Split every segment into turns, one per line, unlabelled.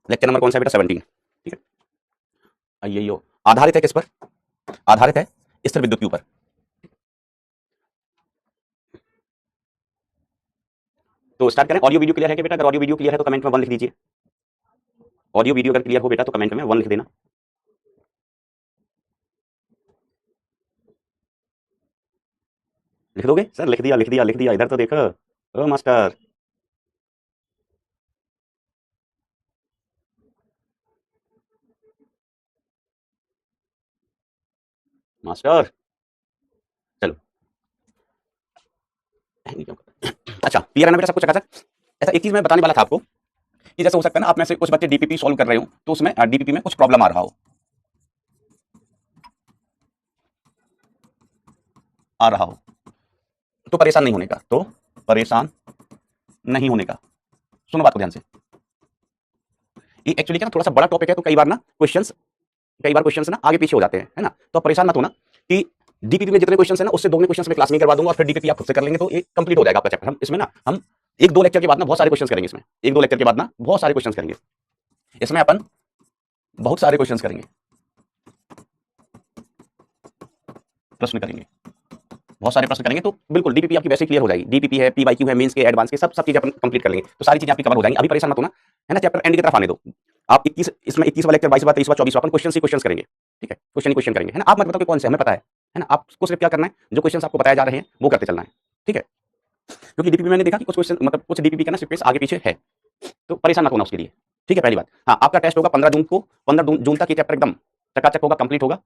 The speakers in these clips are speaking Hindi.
लेक्चर नंबर कौन सा है बेटा? 17। ठीक है, ये आधारित है किस पर? आधारित है स्थिर विद्युत के ऊपर। तो स्टार्ट करें। ऑडियो वीडियो क्लियर है कि बेटा? अगर ऑडियो वीडियो क्लियर है तो कमेंट में 1 लिख दीजिए। ऑडियो वीडियो अगर क्लियर हो बेटा तो कमेंट में 1 लिख देना। लिख दोगे सर? लिख दिया लिख दिया लिख दिया। इधर तो देखो ओ मास्टर। मास्टर चलो। अच्छा क्लियर है ना बेटा? सब कुछ चकाचक। ऐसा एक चीज मैं बताने वाला था आपको कि जैसे हो सकता है ना आप में से कुछ बच्चे डीपीपी सॉल्व कर रहे हो तो उसमें डीपीपी में कुछ प्रॉब्लम आ रहा हो, तो परेशान नहीं होने का, तो परेशान नहीं होने का। सुनो बात को ध्यान से। ये एक्चुअली क्या ना थोड़ा सा बड़ा टॉपिक है, तो कई बार क्वेश्चंस ना आगे पीछे हो जाते हैं, है ना? तो परेशान मत होना कि डीपीपी में जितने क्वेश्चंस है ना उससे दोगुने क्वेश्चंस में क्लास में करवा दूंगा और फिर डीपीपी आप खुद से कर लेंगे तो ये कंप्लीट हो जाएगा आपका चैप्टर। हम इसमें ना हम एक दो लेक्चर के बाद ना बहुत सारे क्वेश्चंस करेंगे। इसमें एक दो लेक्चर के बाद ना बहुत सारे क्वेश्चंस करेंगे। इसमें अपन बहुत सारे क्वेश्चंस करेंगे, प्रश्न करेंगे, बहुत सारे प्रश्न करेंगे। तो बिल्कुल डीपीपी आपकी वैसे क्लियर हो जाएगी। डीपीपी है, पीवाईक्यू है, मेंस के, एडवांस के, सब चीजें अपन कंप्लीट कर लेंगे तो सारी चीजें आपकी कवर हो जाएंगी। अभी परेशान मत होना, है ना? चैप्टर एंड की तरफ आने दो। आप 21 इसमें 21वां लेक्चर, 22वां, 23वां, 24वां अपन क्वेश्चन ही क्वेश्चन करेंगे। ठीक है, क्वेश्चन ही क्वेश्चन करेंगे, है ना? आप मत बताओ कि कौन से, हमें पता है ना? आपको सिर्फ क्या करना है, जो क्वेश्चन आपको बताए जा रहे हैं वो करते चलना है। ठीक है, क्योंकि डीपीपी मैंने देखा कि कुछ क्वेश्चन मतलब कुछ डीपीपी का ना स्पेस आगे पीछे है, तो परेशान मत होना उसके लिए। ठीक है, पहली बात। हाँ, आपका टेस्ट होगा 15 जून को। 15 जून तक ये चैप्टर एकदम चकाचक होगा, कंप्लीट होगा,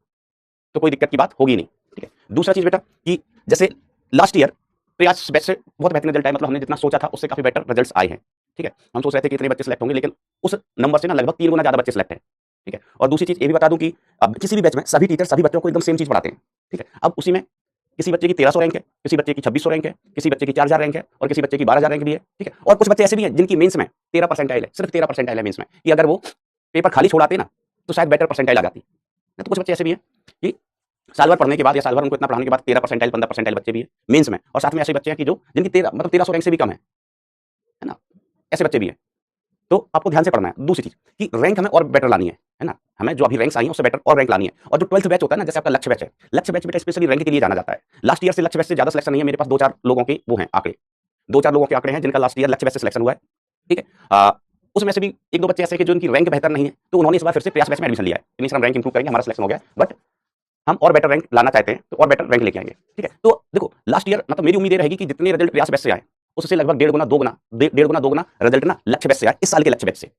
तो कोई दिक्कत की बात होगी नहीं। ठीक है, दूसरा चीज बेटा कि जैसे लास्ट ईयर प्रयास बैच से बहुत बेहतरीन रिजल्ट आए, मतलब हमने जितना सोचा था उससे काफी बेटर रिजल्ट्स आए हैं। ठीक है, हम सोच रहे थे कि इतने बच्चे सेलेक्ट होंगे, लेकिन उस नंबर से ना लगभग 3 गुना ज्यादा बच्चे सेलेक्ट हैं। ठीक है, और दूसरी चीज ये भी बता दूं कि अब किसी भी बैच में सभी टीचर सभी बच्चों को एकदम सेम चीज पढ़ाते हैं। ठीक है, अब उसी में किसी बच्चे की 1300 रैंक है, किसी बच्चे की 2600 रैंक है, किसी बच्चे की 4000 रैंक है और किसी बच्चे की 12000 रैंक भी है। ठीक है, और कुछ बच्चे ऐसे भी हैं जिनकी मेंस में 13 परसेंटाइल है, सिर्फ 13 परसेंटाइल है मेंस में, कि अगर वो पेपर खाली छोड़ाते ना तो शायद बेटर परसेंटाइल आ जाती। तो कुछ बच्चे ऐसे भी हैं कि साल भर पढ़ने के बाद या साल भर उनको इतना पढ़ाने के बाद 13 परसेंटाइल 15 परसेंटाइल बच्चे भी हैं मेंस में, और साथ में ऐसे बच्चे हैं कि जो जिनकी 1300 रैंक से भी कम है ना? ऐसे बच्चे भी हैं। तो आपको ध्यान से पढ़ना है। दूसरी चीज कि रैंक हमें और बेटर लानी है ना? हमें जो अभी रैंक्स आई हैं उससे बेटर और रैंक लानी है। और जो 12th बैच होता है ना, जैसे आपका लक्ष्य बैच है, लक्ष्य बैच बेटा स्पेशली रैंक के लिए जाना जाता है। लास्ट ईयर से लक्ष्य बैच से ज्यादा सिलेक्शन नहीं है मेरे पास। 2-4 लोगों के वो हैं आंकड़े, 2-4 लोगों के आंकड़े हैं जिनका लास्ट ईयर लक्ष्य बैच से सिलेक्शन हुआ है। ठीक है, उसमें से भी एक दो बच्चे ऐसे कि जो इनकी रैंक बेहतर नहीं है, तो उन्होंने इस बार फिर से प्रयास बैच में एडमिशन लिया है। इनिशियल हम रैंक इंप्रूव करेंगे, हमारा सिलेक्शन हो गया, बट हम और बेटर रैंक लाना चाहते हैं तो और बेटर रैंक लेके आएंगे। ठीक है, तो देखो लास्ट ईयर मतलब मेरी उम्मीद ये रहेगी कि जितने रिजल्ट प्रयास बैच से आए उससे लगभग 1.5 गुना 2 गुना रिजल्ट ना लक्ष्य बैच से आए, इस साल के लक्ष्य बैच से,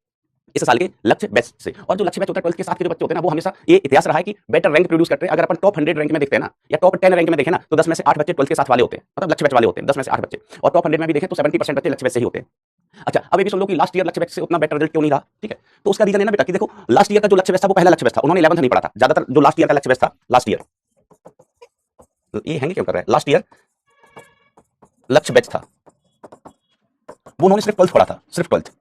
इस साल के लक्ष्य बैच से। और जो लक्ष्य बैच होता है 12th के साथ के जो बच्चे होते हैं ना, वो हमेशा ये इतिहास रहा है कि बेटर रैंक प्रोड्यूस करते हैं। अगर अपन टॉप 100 रैंक में देखते हैं ना या टॉप 10 रैंक में देखें ना, तो 10 में से 8 बच्चे 12th के साथ वाले होते हैं, मतलब लक्ष्य बैच वाले होते हैं, 10 में से 8 बच्चे। और टॉप 100 में भी देखें तो 70% बच्चे लक्ष्य बैच से ही होते हैं। अच्छा, अब ये भी सुन लो कि लास्ट ईयर लक्ष्य बैच से उतना बेटर रिजल्ट क्यों नहीं रहा। ठीक है, तो उसका रीजन है ना बेटा कि देखो लास्ट ईयर का जो लक्ष्य बैच था वो पहला लक्ष्य बैच था, उन्होंने 11th नहीं पढ़ा था। ज्यादातर जो लास्ट ईयर का लक्ष्य बैच था, लास्ट ईयर ये हैंगे क्यों कर रहा है, लास्ट ईयर लक्ष्य बैच था वो उन्होंने सिर्फ 12th पढ़ा था, सिर्फ 12th।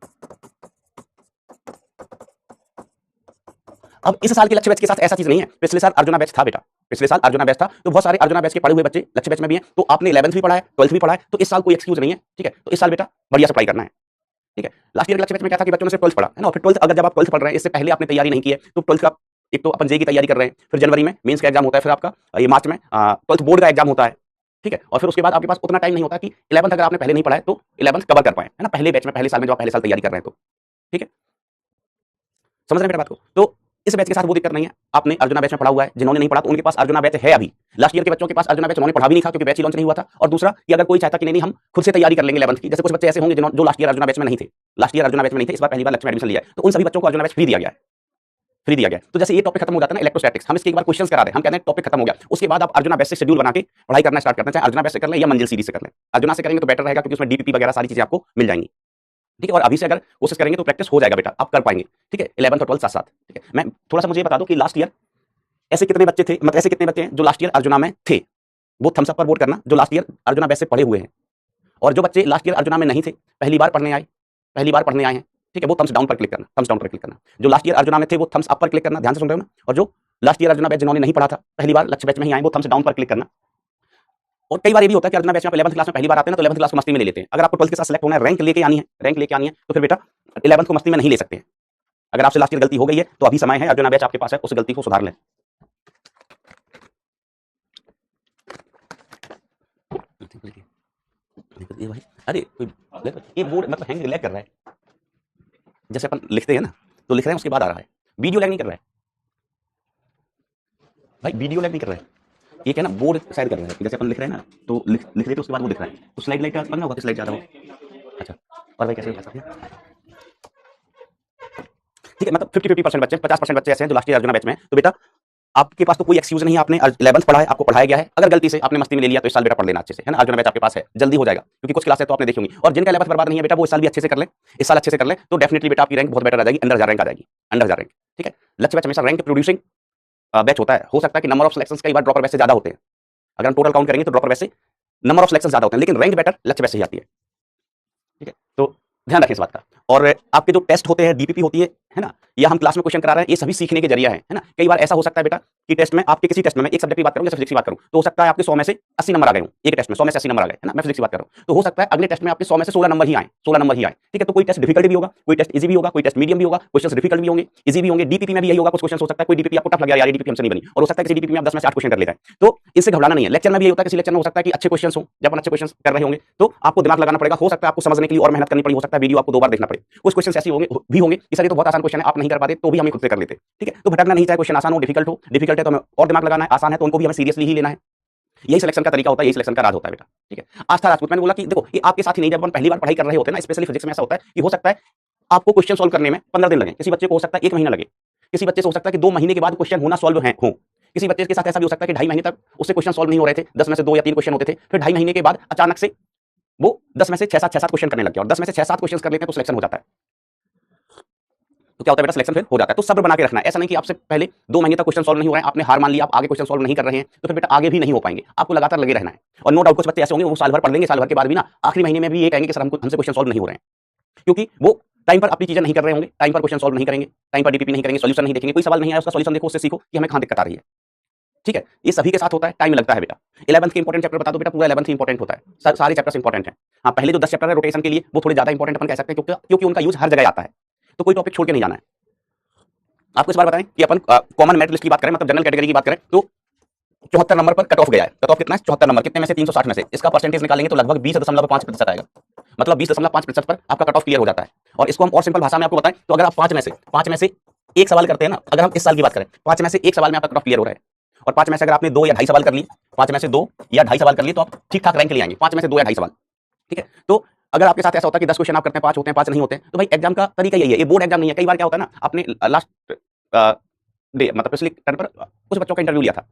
अब इस साल के लक्ष्य बैच के साथ ऐसा चीज नहीं है। पिछले साल अर्जुना बैच था बेटा, पिछले साल अर्जुना बैच था, तो बहुत सारे अर्जुना बैच के पढ़े हुए बच्चे लक्ष्य बैच में भी हैं। तो आपने 11th भी पढ़ा है, 12th भी पढ़ा है, तो इस साल कोई एक्सक्यूज नहीं है। ठीक है, तो इस साल बेटा बढ़िया से पढ़ाई करना है। ठीक है, लास्ट ईयर के लक्ष्य बैच में क्या था कि बच्चों ने सिर्फ 12th पढ़ा है ना, और फिर 12th अगर जब आप 12th पढ़ रहे हैं, इससे पहले आपने तैयारी नहीं की है, तो 12th का एक तो अपन जेई की तैयारी कर रहे हैं, फिर जनवरी में मेंस का एग्जाम होता है, फिर आपका ये मार्च में 12th बोर्ड का एग्जाम होता है। ठीक है, और फिर उसके बाद आपके पास उतना टाइम नहीं होता कि 11th अगर आपने पहले नहीं पढ़ा है तो 11th कवर कर पाए, है ना? पहले बैच में, पहले साल में जब आप पहले साल तैयारी कर रहे हैं तो। ठीक है, समझ रहे हैं मेरी बात को? तो इस बैच के साथ वो दिक्कत नहीं है। आपने अर्जुना बैच में पढ़ा हुआ है, जिन्होंने नहीं पढ़ा तो उनके पास अर्जुना बैच है अभी। लास्ट ईयर के बच्चों के पास अर्जुना बैच उन्होंने पढ़ा भी नहीं था क्योंकि बैच ही लॉन्च नहीं हुआ था। और दूसरा कि अगर कोई चाहता कि नहीं हम खुद से तैयारी कर लेंगे 11th की, जैसे कुछ बच्चे ऐसे होंगे जो लास्ट ईयर अर्जुना बैच में नहीं थे, लास्ट ईयर अर्जुना बैच में नहीं थे, इस बार पहली बार लक्ष्य में एडमिशन लिया है, तो उन सभी बच्चों को अर्जुना बैच फ्री दिया गया है, फ्री दिया गया। तो जैसे ये टॉपिक खत्म हो जाता है ना इलेक्ट्रोस्टैटिक्स, हम इसके एक बार क्वेश्चंस करा दें, हम कहते हैं टॉपिक खत्म हो गया, उसके बाद आप अर्जुना बैच से शेड्यूल बना के पढ़ाई करना स्टार्ट करते हैं। चाहे अर्जुना बैच से कर लें या मंजिल सीरीज से कर लें। अर्जुना से करेंगे तो बेटर रहेगा क्योंकि उसमें डीपीपी वगैरह सारी चीजें आपको मिल जाएंगी। ठीक है, और अभी से अगर कोशिश करेंगे तो प्रैक्टिस हो जाएगा बेटा, आप कर पाएंगे। ठीक है, 11th और 12th साथ साथ। ठीक है, मैं थोड़ा सा मुझे बता दूं कि लास्ट ईयर ऐसे कितने बच्चे थे, मतलब ऐसे कितने बच्चे हैं जो लास्ट ईयर अर्जुना में थे, वो थम्स अप पर वोट करना, जो लास्ट ईयर अर्जुना बैच से पढ़े हुए हैं। और जो बच्चे लास्ट ईयर अर्जुना में नहीं थे, पहली बार पढ़ने आए, पहली बार पढ़ने आए हैं, ठीक है, वो थम्स डाउन पर क्लिक करना, थम्स डाउन पर क्लिक करना। जो लास्ट ईयर अर्जुना में थे वो थम्स अप पर क्लिक करना, ध्यान से सुन रहे हो ना। और जो लास्ट ईयर अर्जुना बैच जिन्होंने नहीं पढ़ा था, पहली बार लक्ष्य बैच में ही आए, वो थम्स डाउन पर क्लिक करना। और कई बार ये भी होता है कि अर्जुना बैच में आप 11th क्लास में पहली बार आते हैं ना, तो 11th क्लास को मस्ती में ले लेते हैं। अगर आपको 12th के साथ सेलेक्ट होना है, रैंक लेके आनी है, रैंक लेके आनी है, तो फिर बेटा 11th को मस्ती में नहीं ले सकते हैं। अगर आपसे लास्ट ईयर गलती हो गई है तो अभी समय है, अर्जुना बैच आपके पास है, उस गलती को सुधार लें। भाई अरे ये बोर्ड मतलब हैंग लैग कर रहा है, जैसे अपन लिखते हैं ना तो लिख रहे हैं उसके बाद आ रहा है, वीडियो लैग नहीं कर रहा है भाई, वीडियो लैग नहीं कर रहा है, ये क्या ना बोर्ड शायद कर रहा है, जैसे अपन लिख रहे हैं ना तो लिख देते उसके बाद वो दिख रहा है, तो स्लाइड लाइट बनना होगा, स्लाइड ज्यादा हो। अच्छा और भाई कैसे बता सकते हैं? ठीक है, मतलब 50-50% बच्चे, 50% बच्चे ऐसे हैं जो लास्ट ईयर अर्जुना बैच में, तो बेटा आपके पास तो कोई एक्सक्यूज नहीं है, आपने 11th पढ़ा है, आपको पढ़ाया गया है, अगर गलती से आपने मस्ती में ले लिया तो इस साल बेटा पढ़ लेना अच्छे से, है ना, अर्जुना बैच आपके पास है, जल्दी हो जाएगा, क्योंकि कुछ क्लासेस तो आपने देखी होंगी, और जिनका 11th बर्बाद नहीं है बेटा वो इस साल भी अच्छे से कर ले, इस साल अच्छे से कर ले, तो डेफिनेटली बेटा आपकी रैंक बहुत बेटर आ जाएगी, अंडर 1000 रैंक आ जाएगी, अंडर 1000 रैंक। ठीक है, लक्ष्य बैच हमेशा रैंक प्रोड्यूसिंग बैच होता है, हो सकता है कि नंबर ऑफ सिलेक्शंस कई बार ड्रॉपर बैच से ज्यादा होते हैं, अगर हम टोटल काउंट करेंगे तो ड्रॉपर बैच से नंबर ऑफ सिलेक्शन ज्यादा होते हैं, लेकिन रैंक बेटर लक्ष्य बैच से ही आती है। ठीक है, तो ध्यान रखें इस बात का। और आपके जो टेस्ट होते हैं, डीपीपी होती है ना, या हम क्लास में क्वेश्चन करा रहे हैं, ये सभी सीखने के जरिया है ना। कई बार ऐसा हो सकता है बेटा कि टेस्ट में आपके किसी टेस्ट में, मैं एक सब्जेक्ट की बात करूं, जैसे फिजिक्स की बात करूं, तो हो सकता है आपके 100 में से 80 नंबर आ गए हों, एक टेस्ट में 100 में से 80 नंबर आ गए, है ना, मैं फिजिक्स की बात कर रहा हूं, तो हो सकता है अगले टेस्ट में आपके 100 में से 16 नंबर ही आए, 16 नंबर ही आए। ठीक है, तो कोई टेस्ट डिफिकल्ट भी होगा, कोई टेस्ट इजी भी होगा, कोई टेस्ट मीडियम भी होगा, क्वेश्चन डिफिकल्ट भी होंगे, इजी भी होंगे। डीपीपी में भी यही होगा, कुछ क्वेश्चन हो सकता है कोई डीपीपी आपको टफ लग गया, यार डीपीपी हमसे नहीं बनी, और हो सकता है किसी डीपीपी में आप 10 में से 8 क्वेश्चन कर ले जाए, तो इससे घबराना नहीं है। लेक्चर में भी होता है, किसी लेक्चर में हो सकता है कि अच्छे क्वेश्चन हो, जब अपन अच्छे क्वेश्चन कर रहे होंगे तो आपको दिमाग लगाना पड़ेगा, हो सकता है आपको समझने के लिए और मेहनत करनी पड़ी, हो सकता है वीडियो आपको 2 बार देखना पड़े, कुछ क्वेश्चन ऐसे होंगे कि सर ये तो बहुत आसान क्वेश्चन है, आप नहीं कर पाते, तो भी हमें खुद से कर लेते। ठीक है, तो भटकना नहीं, चाहे क्वेश्चन आसान हो डिफिकल्ट हो, डिफिकल्ट है तो हमें और दिमाग लगाना है, आसान है तो उनको भी हमें सीरियसली ही लेना है। यही सिलेक्शन का तरीका होता है, यही सिलेक्शन का राज होता है बेटा। ठीक है, आस्था राजपूत, मैंने बोला कि देखो ये आपके साथ ही नहीं, जब हम पहली बार पढ़ाई कर रहे होते हैं ना, स्पेशली फिजिक्स में ऐसा होता है कि हो सकता है आपको क्वेश्चन सॉल्व करने में 15 दिन लगे, किसी बच्चे को हो सकता है 1 महीना लगे, किसी बच्चे से हो सकता है कि 2 महीने के बाद क्वेश्चन होना सॉल्व हो, किसी बच्चे के साथ ऐसा भी हो सकता है कि 2.5 महीने तक उससे क्वेश्चन सॉल्व नहीं हो रहे थे, 10 में से 2 या 3 क्वेश्चन होते थे, फिर 2.5 महीने के बाद अचानक से वो 10 में से 6-7 क्वेश्चन करने लग गया, और 10 में से 6-7 क्वेश्चन कर लेते हैं तो सिलेक्शन हो जाता है। तो क्या होता है बेटा, सिलेक्शन फिर हो जाता है। तो सब्र बना के रखना है, ऐसा नहीं कि आपसे पहले 2 महीने तक क्वेश्चन सॉल्व नहीं हो रहे हैं, आपने हार मान लिया, आप आगे क्वेश्चन सॉल्व नहीं कर रहे हैं, तो फिर बेटा आगे भी नहीं हो पाएंगे, आपको लगातार लगे रहना है। और नो डाउट कुछ बच्चे ऐसे होंगे वो साल भर पढ़ लेंगे, साल भर के बाद भी ना आखिरी महीने में भी ये कहेंगे कि सर हमसे क्वेश्चन सॉल्व नहीं हो रहे हैं, क्योंकि वो टाइम पर अपनी चीजें नहीं कर रहे होंगे, टाइम पर क्वेश्चन सॉल्व नहीं करेंगे, टाइम पर डीपीपी नहीं करेंगे, सॉल्यूशन नहीं देखेंगे, कोई सवाल नहीं आया उसका सॉल्यूशन देखो, उससे सीखो कि हमें कहां दिक्कत आ रही है। ठीक है, ये सभी के साथ होता है, टाइम लगता है बेटा। 11th के इंपॉर्टेंट चैप्टर बता दो बेटा, पूरा 11th ही इंपॉर्टेंट होता है, सारे चैप्टर्स इंपॉर्टेंट हैं। हाँ, पहले जो 10 चैप्टर है रोटेशन के लिए वो थोड़े ज्यादा इंपॉर्टेंट अपन कह सकते हैं, क्योंकि उनका यूज हर जगह आता है, तो कोई टॉपिक छोड़ के नहीं जाना है। आपको इस बार बताएं कि अपन कॉमन मेरिट लिस्ट की बात करें, मतलब जनरल कैटेगरी की बात करें, तो 74 नंबर पर कट ऑफ गया है। कट ऑफ कितना है? 74 नंबर, कितने में से? 360 में से। इसका परसेंटेज निकालेंगे तो लगभग 20.5% आएगा, मतलब 20.5% पर आपका कट ऑफ क्लियर हो जाता है। और इसको हम और सिंपल भाषा में आपको बताएं तो अगर आप 5 में से एक सवाल करते हैं ना, अगर हम इस साल की बात करें, 5 में से एक सवाल में आपका कट ऑफ क्लियर हो रहा है, और 5 में से अगर आपने 2 या 2.5 सवाल कर लिए, 5 में से 2 या 2.5 सवाल कर लिए, तो आप ठीक ठाक रैंक ले आएंगे। 5 में से 2 या 2.5 सवाल, ठीक है। तो अगर आपके साथ ऐसा होता है कि 10 क्वेश्चन आप करते हैं, 5 होते हैं, 5 नहीं होते, तो भाई एग्जाम का तरीका यही है, ये बोर्ड एग्जाम नहीं है। कई बार क्या होता है ना, आपने लास्ट डे मतलब पिछले टर्न पर कुछ बच्चों का इंटरव्यू लिया था,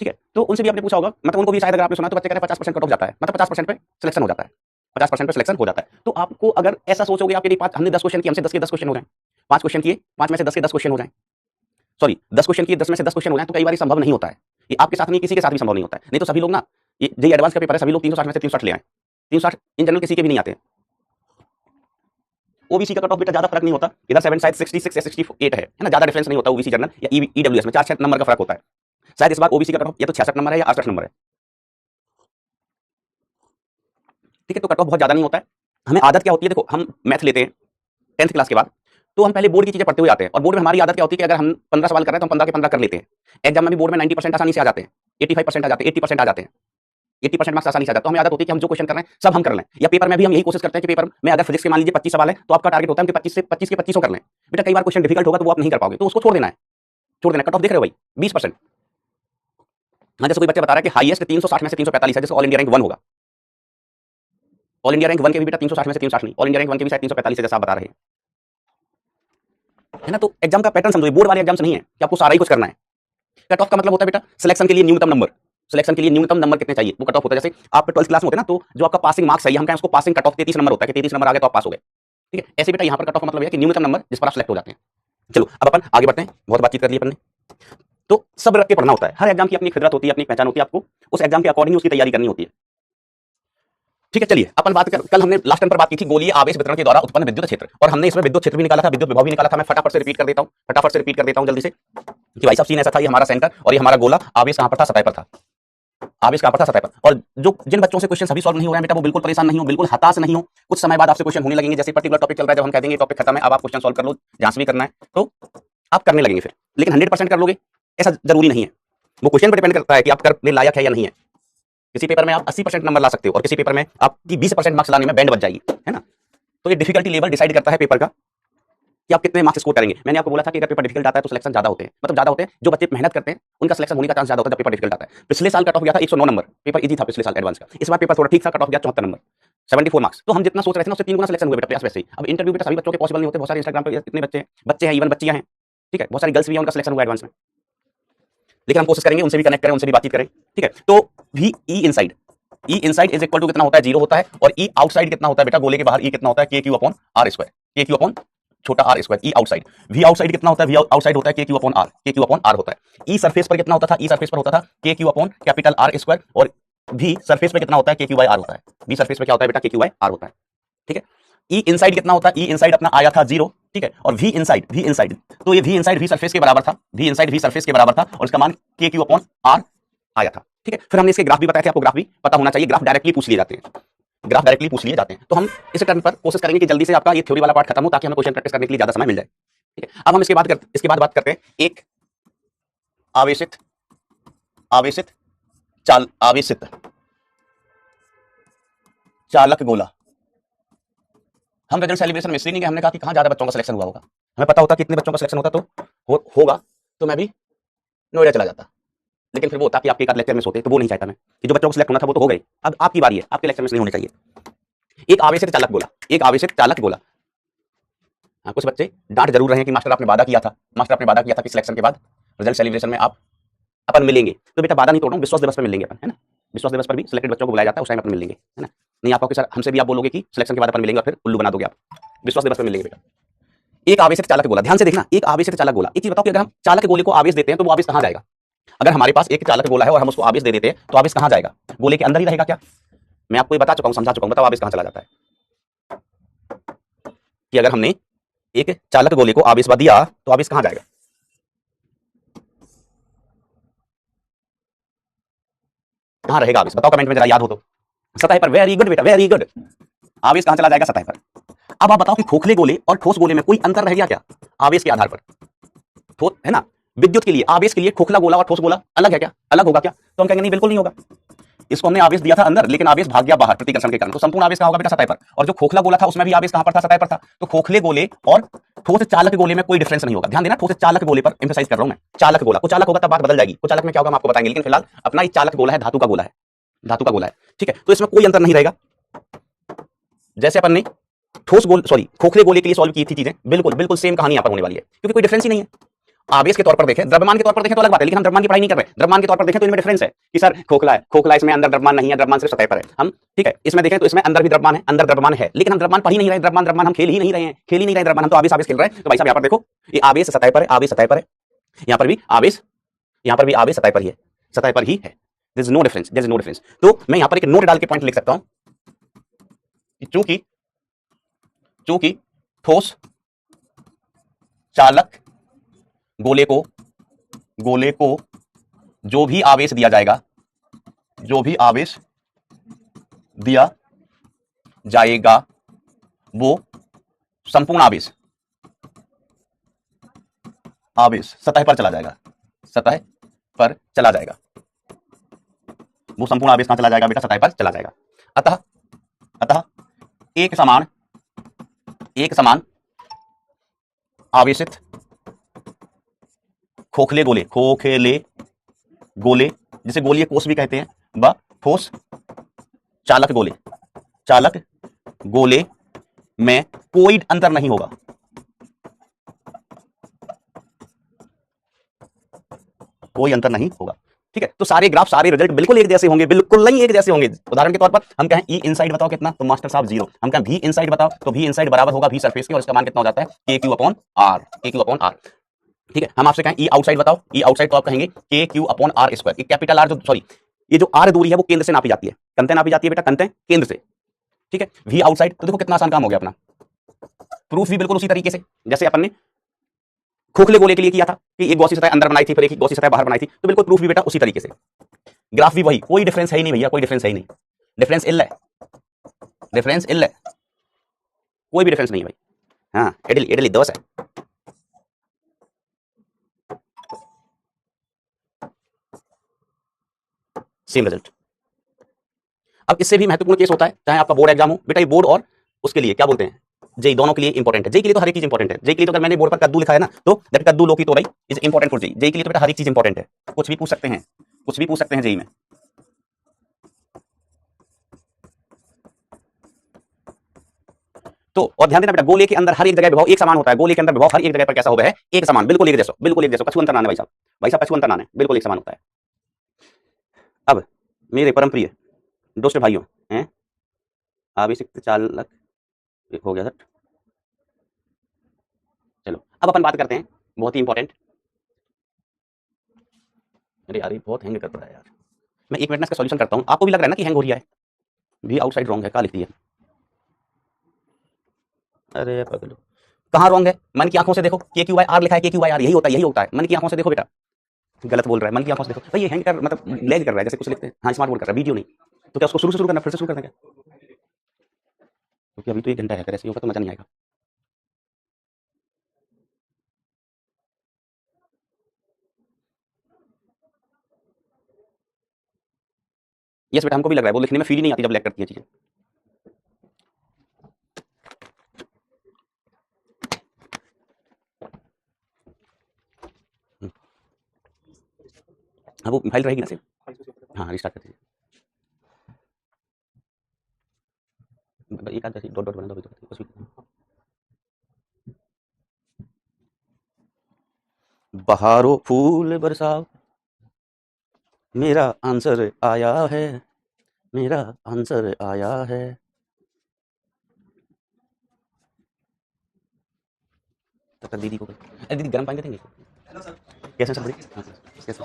ठीक है, तो उनसे भी आपने पूछा होगा, मतलब उनको भी शायद अगर आपने सुना तो बच्चे कहते हैं 50% कट ऑफ जाता है, मतलब 50% पे सिलेक्शन हो जाता है, 50% पे सिलेक्शन हो जाता है। तो आपको अगर ऐसा सोचोगे आपके लिए, हमने 10 क्वेश्चन किए, हमसे 10 के 10 क्वेश्चन हो जाए, 5 क्वेश्चन किए, 5 में से 10 के 10 क्वेश्चन हो जाए, सॉरी 10 क्वेश्चन किए, 10 में से 10 क्वेश्चन हो जाए, तो कई बार संभव नहीं होता है। ये आपके साथ नहीं, किसी के साथ भी संभव नहीं होता है। नहीं तो सभी लोग ना, ये जेईई एडवांस का पेपर है, सभी लोग 360 में से 360 ले आए, 360 इन जनरल किसी के भी नहीं आते हैं। ओबीसी का कट ऑफ बेटा ज्यादा फर्क नहीं होता, इधर 7 शायद 66 या 68 है ना, ज्यादा डिफरेंस नहीं होता ओबीसी जनरल या ईडब्ल्यूएस में, 4-6 नंबर का फर्क होता है। शायद इस बार ओबीसी का कट ऑफ या तो 66 नंबर है या 68 नंबर है, ठीक है। तो कट ऑफ बहुत ज्यादा नहीं होता है। हमें आदत क्या होती है, देखो हम मैथ लेते हैं 10th क्लास के बाद, तो हम पहले बोर्ड की चीजें पढ़ते हुए आते हैं, और बोर्ड में हमारी आदत क्या होती है कि अगर हम 15 सवाल कर रहे हैं तो हम 15 के 15 कर लेते हैं। एग्जाम में भी बोर्ड में 90% आसानी से आ जाते हैं, 85% आ जाते हैं, 80% आ जाते हैं, 80% मार्क्स आसानी से आ जाते हैं। तो हमें आदत होती है कि हम जो क्वेश्चन कर रहे हैं सब हम कर लें, या पेपर में भी हम यही कोशिश करते हैं कि पेपर में अगर फिजिक्स के मान लीजिए 25 सवाल है, तो आपका टारगेट होता है कि 25 के 25 कर लें। बेटा कई बार क्वेश्चन डिफिकल्ट होगा तो वो आप नहीं कर पाओगे, तो उसको छोड़ देना है, छोड़ देना। कट ऑफ देख रहे हो भाई 20%। हाँ, जैसे कोई बच्चा बता रहा है कि हाईएस्ट 360 में से 345 है, जैसे ऑल इंडिया रैंक 1 होगा, ऑल इंडिया रैंक 1 के भी बेटा 360 में से 360 नहीं, ऑल इंडिया रैंक 1 के भी शायद 345 है, जैसा आप बता रहे हैं, है ना। तो एग्जाम का पैटर्न समझो, बोर्ड वाले एग्जाम्स नहीं है कि आपको सारा ही कुछ करना है। कट ऑफ का मतलब होता है बेटा सिलेक्शन के लिए न्यूनतम नंबर, सिलेक्शन के लिए न्यूनतम नंबर कितने चाहिए वो कट ऑफ होता है। जैसे आप 12th क्लास में होते हैं ना, तो जो आपका पासिंग मार्क्स है, हम कहें उसको पासिंग कट ऑफ 33 नंबर होता है कि 33 नंबर आ गए तो आप पास हो गए, ठीक है। ऐसे बेटा यहाँ पर कट ऑफ का मतलब है कि न्यूनतम नंबर जिस पर आप सेलेक्ट हो जाते हैं। चलो अब अपन आगे बढ़ते हैं, बहुत बातचीत कर ली अपन ने। तो सब रख के पढ़ना होता है, हर एग्जाम की अपनी फितरत होती है, अपनी पहचान होती है, आपको उस एग्जाम के अकॉर्डिंग उसकी तैयारी करनी होती है, ठीक है। चलिए अपन बात कर, कल हमने लास्ट टाइम पर बात की थी गोलीय आवेश वितरण के द्वारा उत्पन्न विद्युत क्षेत्र, और हमने इसमें विद्युत क्षेत्र भी निकाला था, विद्युत विभव भी निकाला था। मैं फटाफट से रिपीट कर देता हूं जल्दी से कि भाई साहब सीन ऐसा था, ये हमारा सेंटर और ये हमारा गोला, आवेश कहां पर था? सतह पर था। आवेश कहां पर था? सतह पर। और जो जिन बच्चों से क्वेश्चन अभी सॉल्व नहीं हो रहे हैं बेटा, वो बिल्कुल परेशान नहीं हो, बिल्कुल हताश नहीं हो। कुछ समय बाद आपसे क्वेश्चन होने लगेंगे, जैसे पर्टिकुलर टॉपिक चल रहा है, जब हम कह देंगे टॉपिक खत्म है, अब आप क्वेश्चन सॉल्व कर लो, जहां से भी करना है तो आप करने लगेंगे फिर। लेकिन 100% कर लोगे ऐसा जरूरी नहीं है, वो क्वेश्चन पर डिपेंड करता है कि आप करने लायक है या नहीं है। किसी पेपर में आप 80% नंबर ला सकते हो और किसी पेपर में आपकी 20% मार्क्स लाने में बैंड बच जाएगी, है ना। तो ये डिफिकल्टी लेवल डिसाइड करता है पेपर का कि आप कितने मार्क्स स्कोर करेंगे। मैंने आपको बोला था कि अगर पेपर डिफिकल्ट आता है तो सिलेक्शन ज्यादा होते हैं, मतलब ज्यादा होते हैं, जो बच्चे मेहनत करते हैं उनका सिलेक्शन होने का चांस ज्यादा होता है जब पेपर डिफिकल्ट आता है। पिछले साल कट ऑफ गया था 109 नंबर, पेपर इजी था पिछले साल एडवांस का। इस बार पेपर थोड़ा ठीक था, कट ऑफ गया 74 नंबर, 74 मार्क्स। तो हम जितना सोच रहे थे ना उससे 3 गुना सिलेक्शन हुए बेटा, प्रयास वैसे ही। अब इंटरव्यू बेटा सभी बच्चों के पॉसिबल नहीं होते, बहुत सारे इंस्टाग्राम पे इतने बच्चे हैं, इवन बच्चियां हैं, ठीक है, बहुत सारी गर्ल्स भी हैं, उनका सिलेक्शन हुआ एडवांस में। लेकिन हम कोशिश करेंगे उनसे भी कनेक्ट करें, उनसे भी बातचीत करें, ठीक है। तो V E inside, E inside is equal to कितना होता है? 0 होता है। और ई आउटसाइड कितना होता है बेटा? गोले के बाहर ई कितना होता है? K q upon r square, k q upon छोटा r square, E outside. V outside कितना होता है? वी आउटसाइड होता है k q upon r, k q upon r होता है। ई सरफेस पर कितना होता था? ई सरफेस पर होता था के q upon capital R square. और वी सरफेस पे कितना होता है? के क्यू बाई आर होता है। वी सरफेस पे क्या होता है बेटा? के क्यू बाई आर होता है, ठीक है। ई इनसाइड कितना होता है? ई इनसाइड अपना आया था 0, ठीक है। और वी इनसाइड तो ये वी इनसाइड वी सरफेस के बराबर था, वी इनसाइड वी सरफेस के बराबर था और इसका मान के क्यू अपॉन आर आया था, ठीक है। फिर हमने इसके ग्राफ भी बताए थे, आपको ग्राफ भी पता होना चाहिए, ग्राफ डायरेक्टली पूछ लिए जाते हैं, ग्राफ डायरेक्टली पूछ लिए जाते हैं। तो हम इस टर्म पर कोशिश करेंगे कि जल्दी से आपका ये थ्योरी वाला पार्ट खत्म हो, ताकि हमें क्वेश्चन प्रैक्टिस करने के लिए ज्यादा समय मिल जाए, ठीक है। अब हम इसके बाद बात करते हैं एक आवेशित आवेशित चालक गोला। हम रिजल्ट सेलिब्रेशन में इसलिए नहीं कि हमने कहा कि कहां ज्यादा बच्चों का सिलेक्शन हुआ होगा, हमें पता होता कितने बच्चों का सिलेक्शन होता तो होगा तो मैं भी नोएडा चला जाता। लेकिन फिर वो होता कि आपके एक आध लेक्चर में होते, तो वो नहीं चाहता मैं कि जो बच्चों को सिलेक्ट होना था वो तो हो गए, अब आपकी बारी है, आपके लेक्चर में नहीं होने चाहिए। एक आवेशित चालक गोला, एक आवेशित चालक गोला। हाँ, कुछ बच्चे डांट जरूर रहे हैं कि मास्टर आपने वादा किया था, मास्टर आपने वादा किया था कि सिलेक्शन के बाद रिजल्ट सेलिब्रेशन में आप अपन मिलेंगे। तो बेटा वादा नहीं तोड़ो, विश्वास दिवस पर मिलेंगे अपन, है ना। विश्वास दिवस पर भी सिलेक्टेड बच्चों को बुलाया जाता है, उस टाइम अपन मिलेंगे, है ना। नहीं आप सर हमसे भी आप बोलोगे कि सिलेक्शन के बाद अपन मिलेंगे और फिर उल्लू बना दोगे आप, विश्वास दिवस पर मिलेंगे बेटा। एक आवेशित चालक गोला, ध्यान से देखना, एक आवेशित चालक गोला। एक चीज बताओ कि अगर हम चालक गोले को आवेश देते हैं तो वो आवेश कहां जाएगा? अगर हमारे पास एक चालक गोला है और हम उसको आवेश दे देते हैं तो आवेश कहां जाएगा? गोले के अंदर ही रहेगा क्या? मैं आपको ये बता चुका हूं, समझा चुका हूं, बताओ आवेश कहां चला जाता है? कि अगर हमने एक चालक गोले को आवेश दिया तो आवेश कहां जाएगा? कहां रहेगा आवेश? बताओ कमेंट में जरा, याद हो तो। सतह पर। वेरी गुड बेटा, वेरी गुड। आवेश कहां चला जाएगा? सतह पर। अब आप बताओ कि खोखले गोले और ठोस गोले में कोई अंतर रह गया क्या आवेश के आधार पर? है ना, विद्युत के लिए, आवेश के लिए खोखला गोला और ठोस गोला अलग है क्या? अलग होगा क्या? तो हम कहेंगे नहीं, बिल्कुल नहीं होगा। इसको हमने आवेश दिया था अंदर, लेकिन आवेश भाग गया बाहर प्रतिकर्षण के कारण, तो संपूर्ण आवेश कहां होगा बेटा? सतह पर। और जो खोखला गोला था उसमें भी आवेश कहां पर था? सतह पर था। तो खोखले गोले और ठोस चालक गोले में कोई डिफरेंस नहीं होगा। ध्यान देना, ठोस चालक गोले पर एम्फसाइज कर रहा हूं मैं। चालक गोला को चालक होगा तब बात बदल जाएगी, को चालक में क्या होगा हम आपको बताएंगे, लेकिन फिलहाल अपना ये चालक गोला है, धातु का गोला है, धातु का गोला है, ठीक है। तो इसमें कोई अंतर नहीं रहेगा। जैसे अपन ने खोखले गोले के लिए सॉल्व की थी चीजें, बिल्कुल बिल्कुल सेम कहानी यहां पर होने वाली है, क्योंकि कोई डिफरेंस ही नहीं है। आवेश के तौर पर देखें, द्रव्यमान के तौर पर देखें तो अलग बात है, लेकिन हम द्रव्यमान की पढ़ाई नहीं कर रहे। द्रव्यमान के तौर पर देखें तो इनमें डिफरेंस है कि सर खोखला है, खोखला इसमें अंदर द्रव्यमान नहीं है, द्रव्यमान सिर्फ सतह पर है हम, ठीक है। इसमें देखें तो इसमें अंदर भी द्रव्यमान है, अंदर द्रव्यमान है, लेकिन हम द्रव्यमान पढ़ ही नहीं रहे, द्रव्यमान हम खेल ही नहीं रहे हैं, द्रव्यमान हम तो आवेश खेल रहे हैं। तो भाई साहब यहाँ पर देखो, ये आवेश सतह पर है, आवेश सतह पर है, यहाँ पर भी आवेश सतह पर ही है, सतह पर ही है। There is no difference, there is no difference. तो मैं यहाँ पर एक नोट डाल के पॉइंट लिख सकता हूं, चूंकि ठोस चालक गोले को जो भी आवेश दिया जाएगा, वो संपूर्ण आवेश सतह पर चला जाएगा, वो संपूर्ण आवेश कहां चला जाएगा बेटा? सतह पर चला जाएगा। अतः एक समान आवेशित खोखले गोले जिसे गोलीय कोष भी कहते हैं, व ठोस चालक गोले में कोई अंतर नहीं होगा, ठीक है। तो सारे ग्राफ, सारे रिजल्ट बिल्कुल एक जैसे होंगे, बिल्कुल नहीं एक जैसे होंगे। उदाहरण के तौर पर हम कहें ई इनसाइड बताओ कितना, तो मास्टर साहब 0। हम कहें वी इनसाइड बताओ, तो वी इनसाइड बराबर होगा वी सरफेस के, और इसका मान कितना हो जाता है? के क्यू अपॉन आर, ठीक है। हम आपसे कहें ई आउटसाइड बताओ, ई आउटसाइड तो आप कहेंगे k q upon r square. Capital R ये जो आर दूरी है वो केंद्र से नापी जाती है, कंते नापी जाती है बेटा, कंते केंद्र से, ठीक है। वी आउटसाइड तो देखो कितना आसान काम हो गया अपना। प्रूफ भी बिल्कुल उसी तरीके से जैसे अपन ने खोखले गोले के लिए किया था कि एक गॉसी सतह अंदर बनाई थी, फिर एक गॉसी सतह बाहर बनाई थी, तो बिल्कुल प्रूफ भी बेटा उसी तरीके से। ग्राफ भी वही, कोई डिफरेंस है ही नहीं भैया, कोई डिफरेंस है ही नहीं, डिफरेंस इल है, डिफरेंस इल है, कोई भी डिफरेंस नहीं है भाई। हाँ इडली इडली दोस है। Same result. अब इससे भी महत्वपूर्ण केस होता है, चाहे आपका बोर्ड एग्जाम हो बेटा, ये बोर्ड और उसके लिए क्या बोलते हैं, जेई, दोनों के लिए इंपॉर्टेंट है। जेई के लिए तो हर एक चीज इंपॉर्टेंट है। जेई के लिए तो अगर मैंने बोर्ड पर कद्दू लिखा है ना, तो दैट कद्दू लोकी तो भाई is important for JEE. JEE के लिए तो बेटा हर एक चीज इंपॉर्टेंट है, कुछ भी पूछ सकते हैं, कुछ भी पूछ सकते हैं जेई में। तो और ध्यान देना बेटा, गोले के अंदर हर एक जगह विभव एक समान होता है। गोले के अंदर विभव हर एक जगह पर कैसा होता है, एक समान, बिल्कुल एक जैसा, बिल्कुल एक जैसा, कछु अंतर ना है भाई साहब, भाई साहब कछु अंतर ना है, बिल्कुल एक समान होता है। अब मेरे परम प्रिय दोस्त भाइयों हैं, आवेशित चालक हो गया सर। चलो अब अपन बात करते हैं बहुत ही इंपॉर्टेंट। अरे यार ये बहुत हैंग कर रहा है यार, मैं 1 मिनट में इसका सॉल्यूशन करता हूँ। आपको भी लग रहा है ना कि हैंग हो रही है, भी आउटसाइड रॉन्ग है, क्या लिखती है, अरे पगलो कहाँ रॉन्ग है, मन की आंखों से देखो, के क्यू बाई आर लिखा है, के क्यू बाई आर, यही होता है, यही होता है, मन की आंखों से देखो बेटा, गलत बोल रहा है, मन की आंखों से देखो भाई, ये हैंग कर मतलब लैग कर रहा है, जैसे कुछ लिखते हैं, हाँ स्मार्ट बोर्ड कर रहा है, वीडियो नहीं, तो क्या उसको शुरू से शुरू करना, फिर से शुरू करना क्या, क्योंकि अभी तो 1 घंटा है, अगर ऐसे होगा तो मजा नहीं आएगा। यस बेटा हमको भी लग रहा है, वो लिखने में फील ही नहीं आती जब लैग करती है चीजें। हाँ वो फाइल रहेगी ना सिर्फ, हाँ रिस्टार्ट कर दीजिए, एक आध डॉट डॉट बना दो, कुछ भी। बहारो फूल बरसाओ, मेरा आंसर आया है, मेरा आंसर आया है। तब तक दीदी को अरे दीदी गर्म पानी देंगे, कैसे सब हाँ, कैसे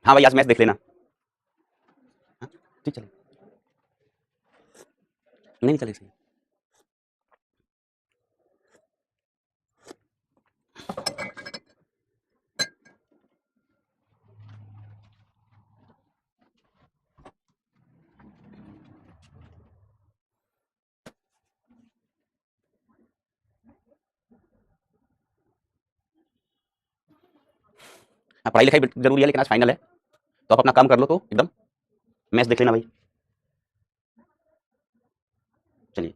हाँ भाई आज मैच देख लेना, हाँ ठीक चले, नहीं चले सही। हाँ पढ़ाई लिखाई जरूरी है, लेकिन आज फाइनल है, तो आप अपना काम कर लो, तो एकदम मैच देख लेना भाई। चलिए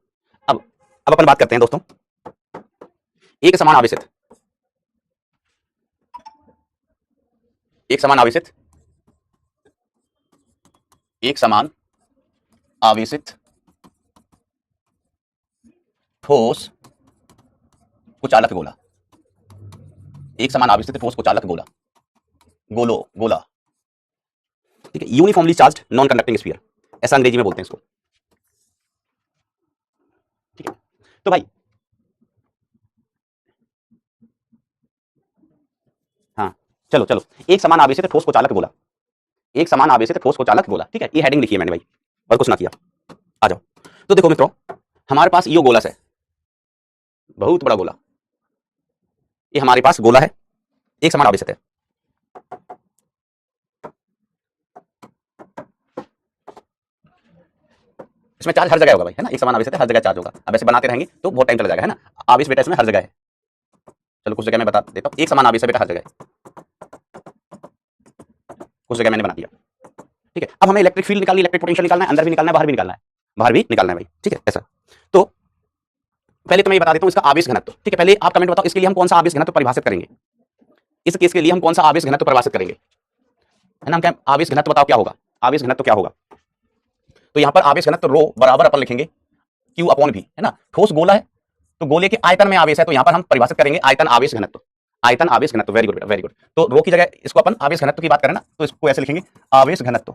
अब अपन बात करते हैं दोस्तों, एक समान आवेशित, एक समान आवेशित, एक समान आवेशित ठोस कुचालक गोला, एक समान आवेशित ठोस कुचालक गोला, गोलो गोला, ठीक है, uniformly charged non conducting sphere, ऐसा अंग्रेजी में बोलते हैं इसको, ठीक है। तो भाई हाँ चलो चलो, एक समान आवेशित ठोस कुचालक गोला, एक समान आवेशित ठोस कुचालक गोला, ठीक है, ये हेडिंग लिखी है मैंने भाई, और कुछ ना किया। आ जाओ, तो देखो मित्रों, हमारे पास यो गोला है, बहुत बड़ा गोला, ये हमारे पास गोला है, एक समान आवेशित है, इसमें चार्ज हर जगह होगा भाई, है ना, एक समान आवेश है, हर जगह चार्ज होगा। अब ऐसे बनाते रहेंगे तो बहुत टाइम चला जाएगा, है ना। आवेश बेटा इसमें हर जगह है, चलो कुछ जगह मैं बता देता हूँ, एक समान आवेश है बेटा हर जगह, कुछ जगह मैंने बना दिया, ठीक है। अब हमें इलेक्ट्रिक फील्ड निकालनी, इलेक्ट्रिक पोटेंशियल निकालना है, अंदर भी निकालना है, बाहर भी निकालना है, बाहर भी निकालना है भाई, ठीक है ऐसा। तो पहले तो मैं ये बता देता हूँ इसका आवेश घनत्व, ठीक है। पहले आप कमेंट बताओ इसके लिए हम कौन सा आवेश घनत्व परिभाषित करेंगे, इस केस के लिए हम कौन सा आवेश घनत्व परिभाषित करेंगे, है ना। हम क्या आवेश घनत्व बताओ क्या होगा, आवेश घनत्व क्या होगा, तो यहाँ पर आवेश घनत्व रो बराबर अपन लिखेंगे क्यू अपॉन भी, है ना। ठोस गोला है तो गोले के आयतन में आवेश है, तो यहाँ पर हम परिभाषित करेंगे आयतन आवेश घनत्व, आयतन आवेश घनत्व, वेरी गुड बेटा वेरी गुड। तो रो की जगह इसको अपन आवेश घनत्व की बात करें ना, तो इसको ऐसे लिखेंगे आवेश घनत्व,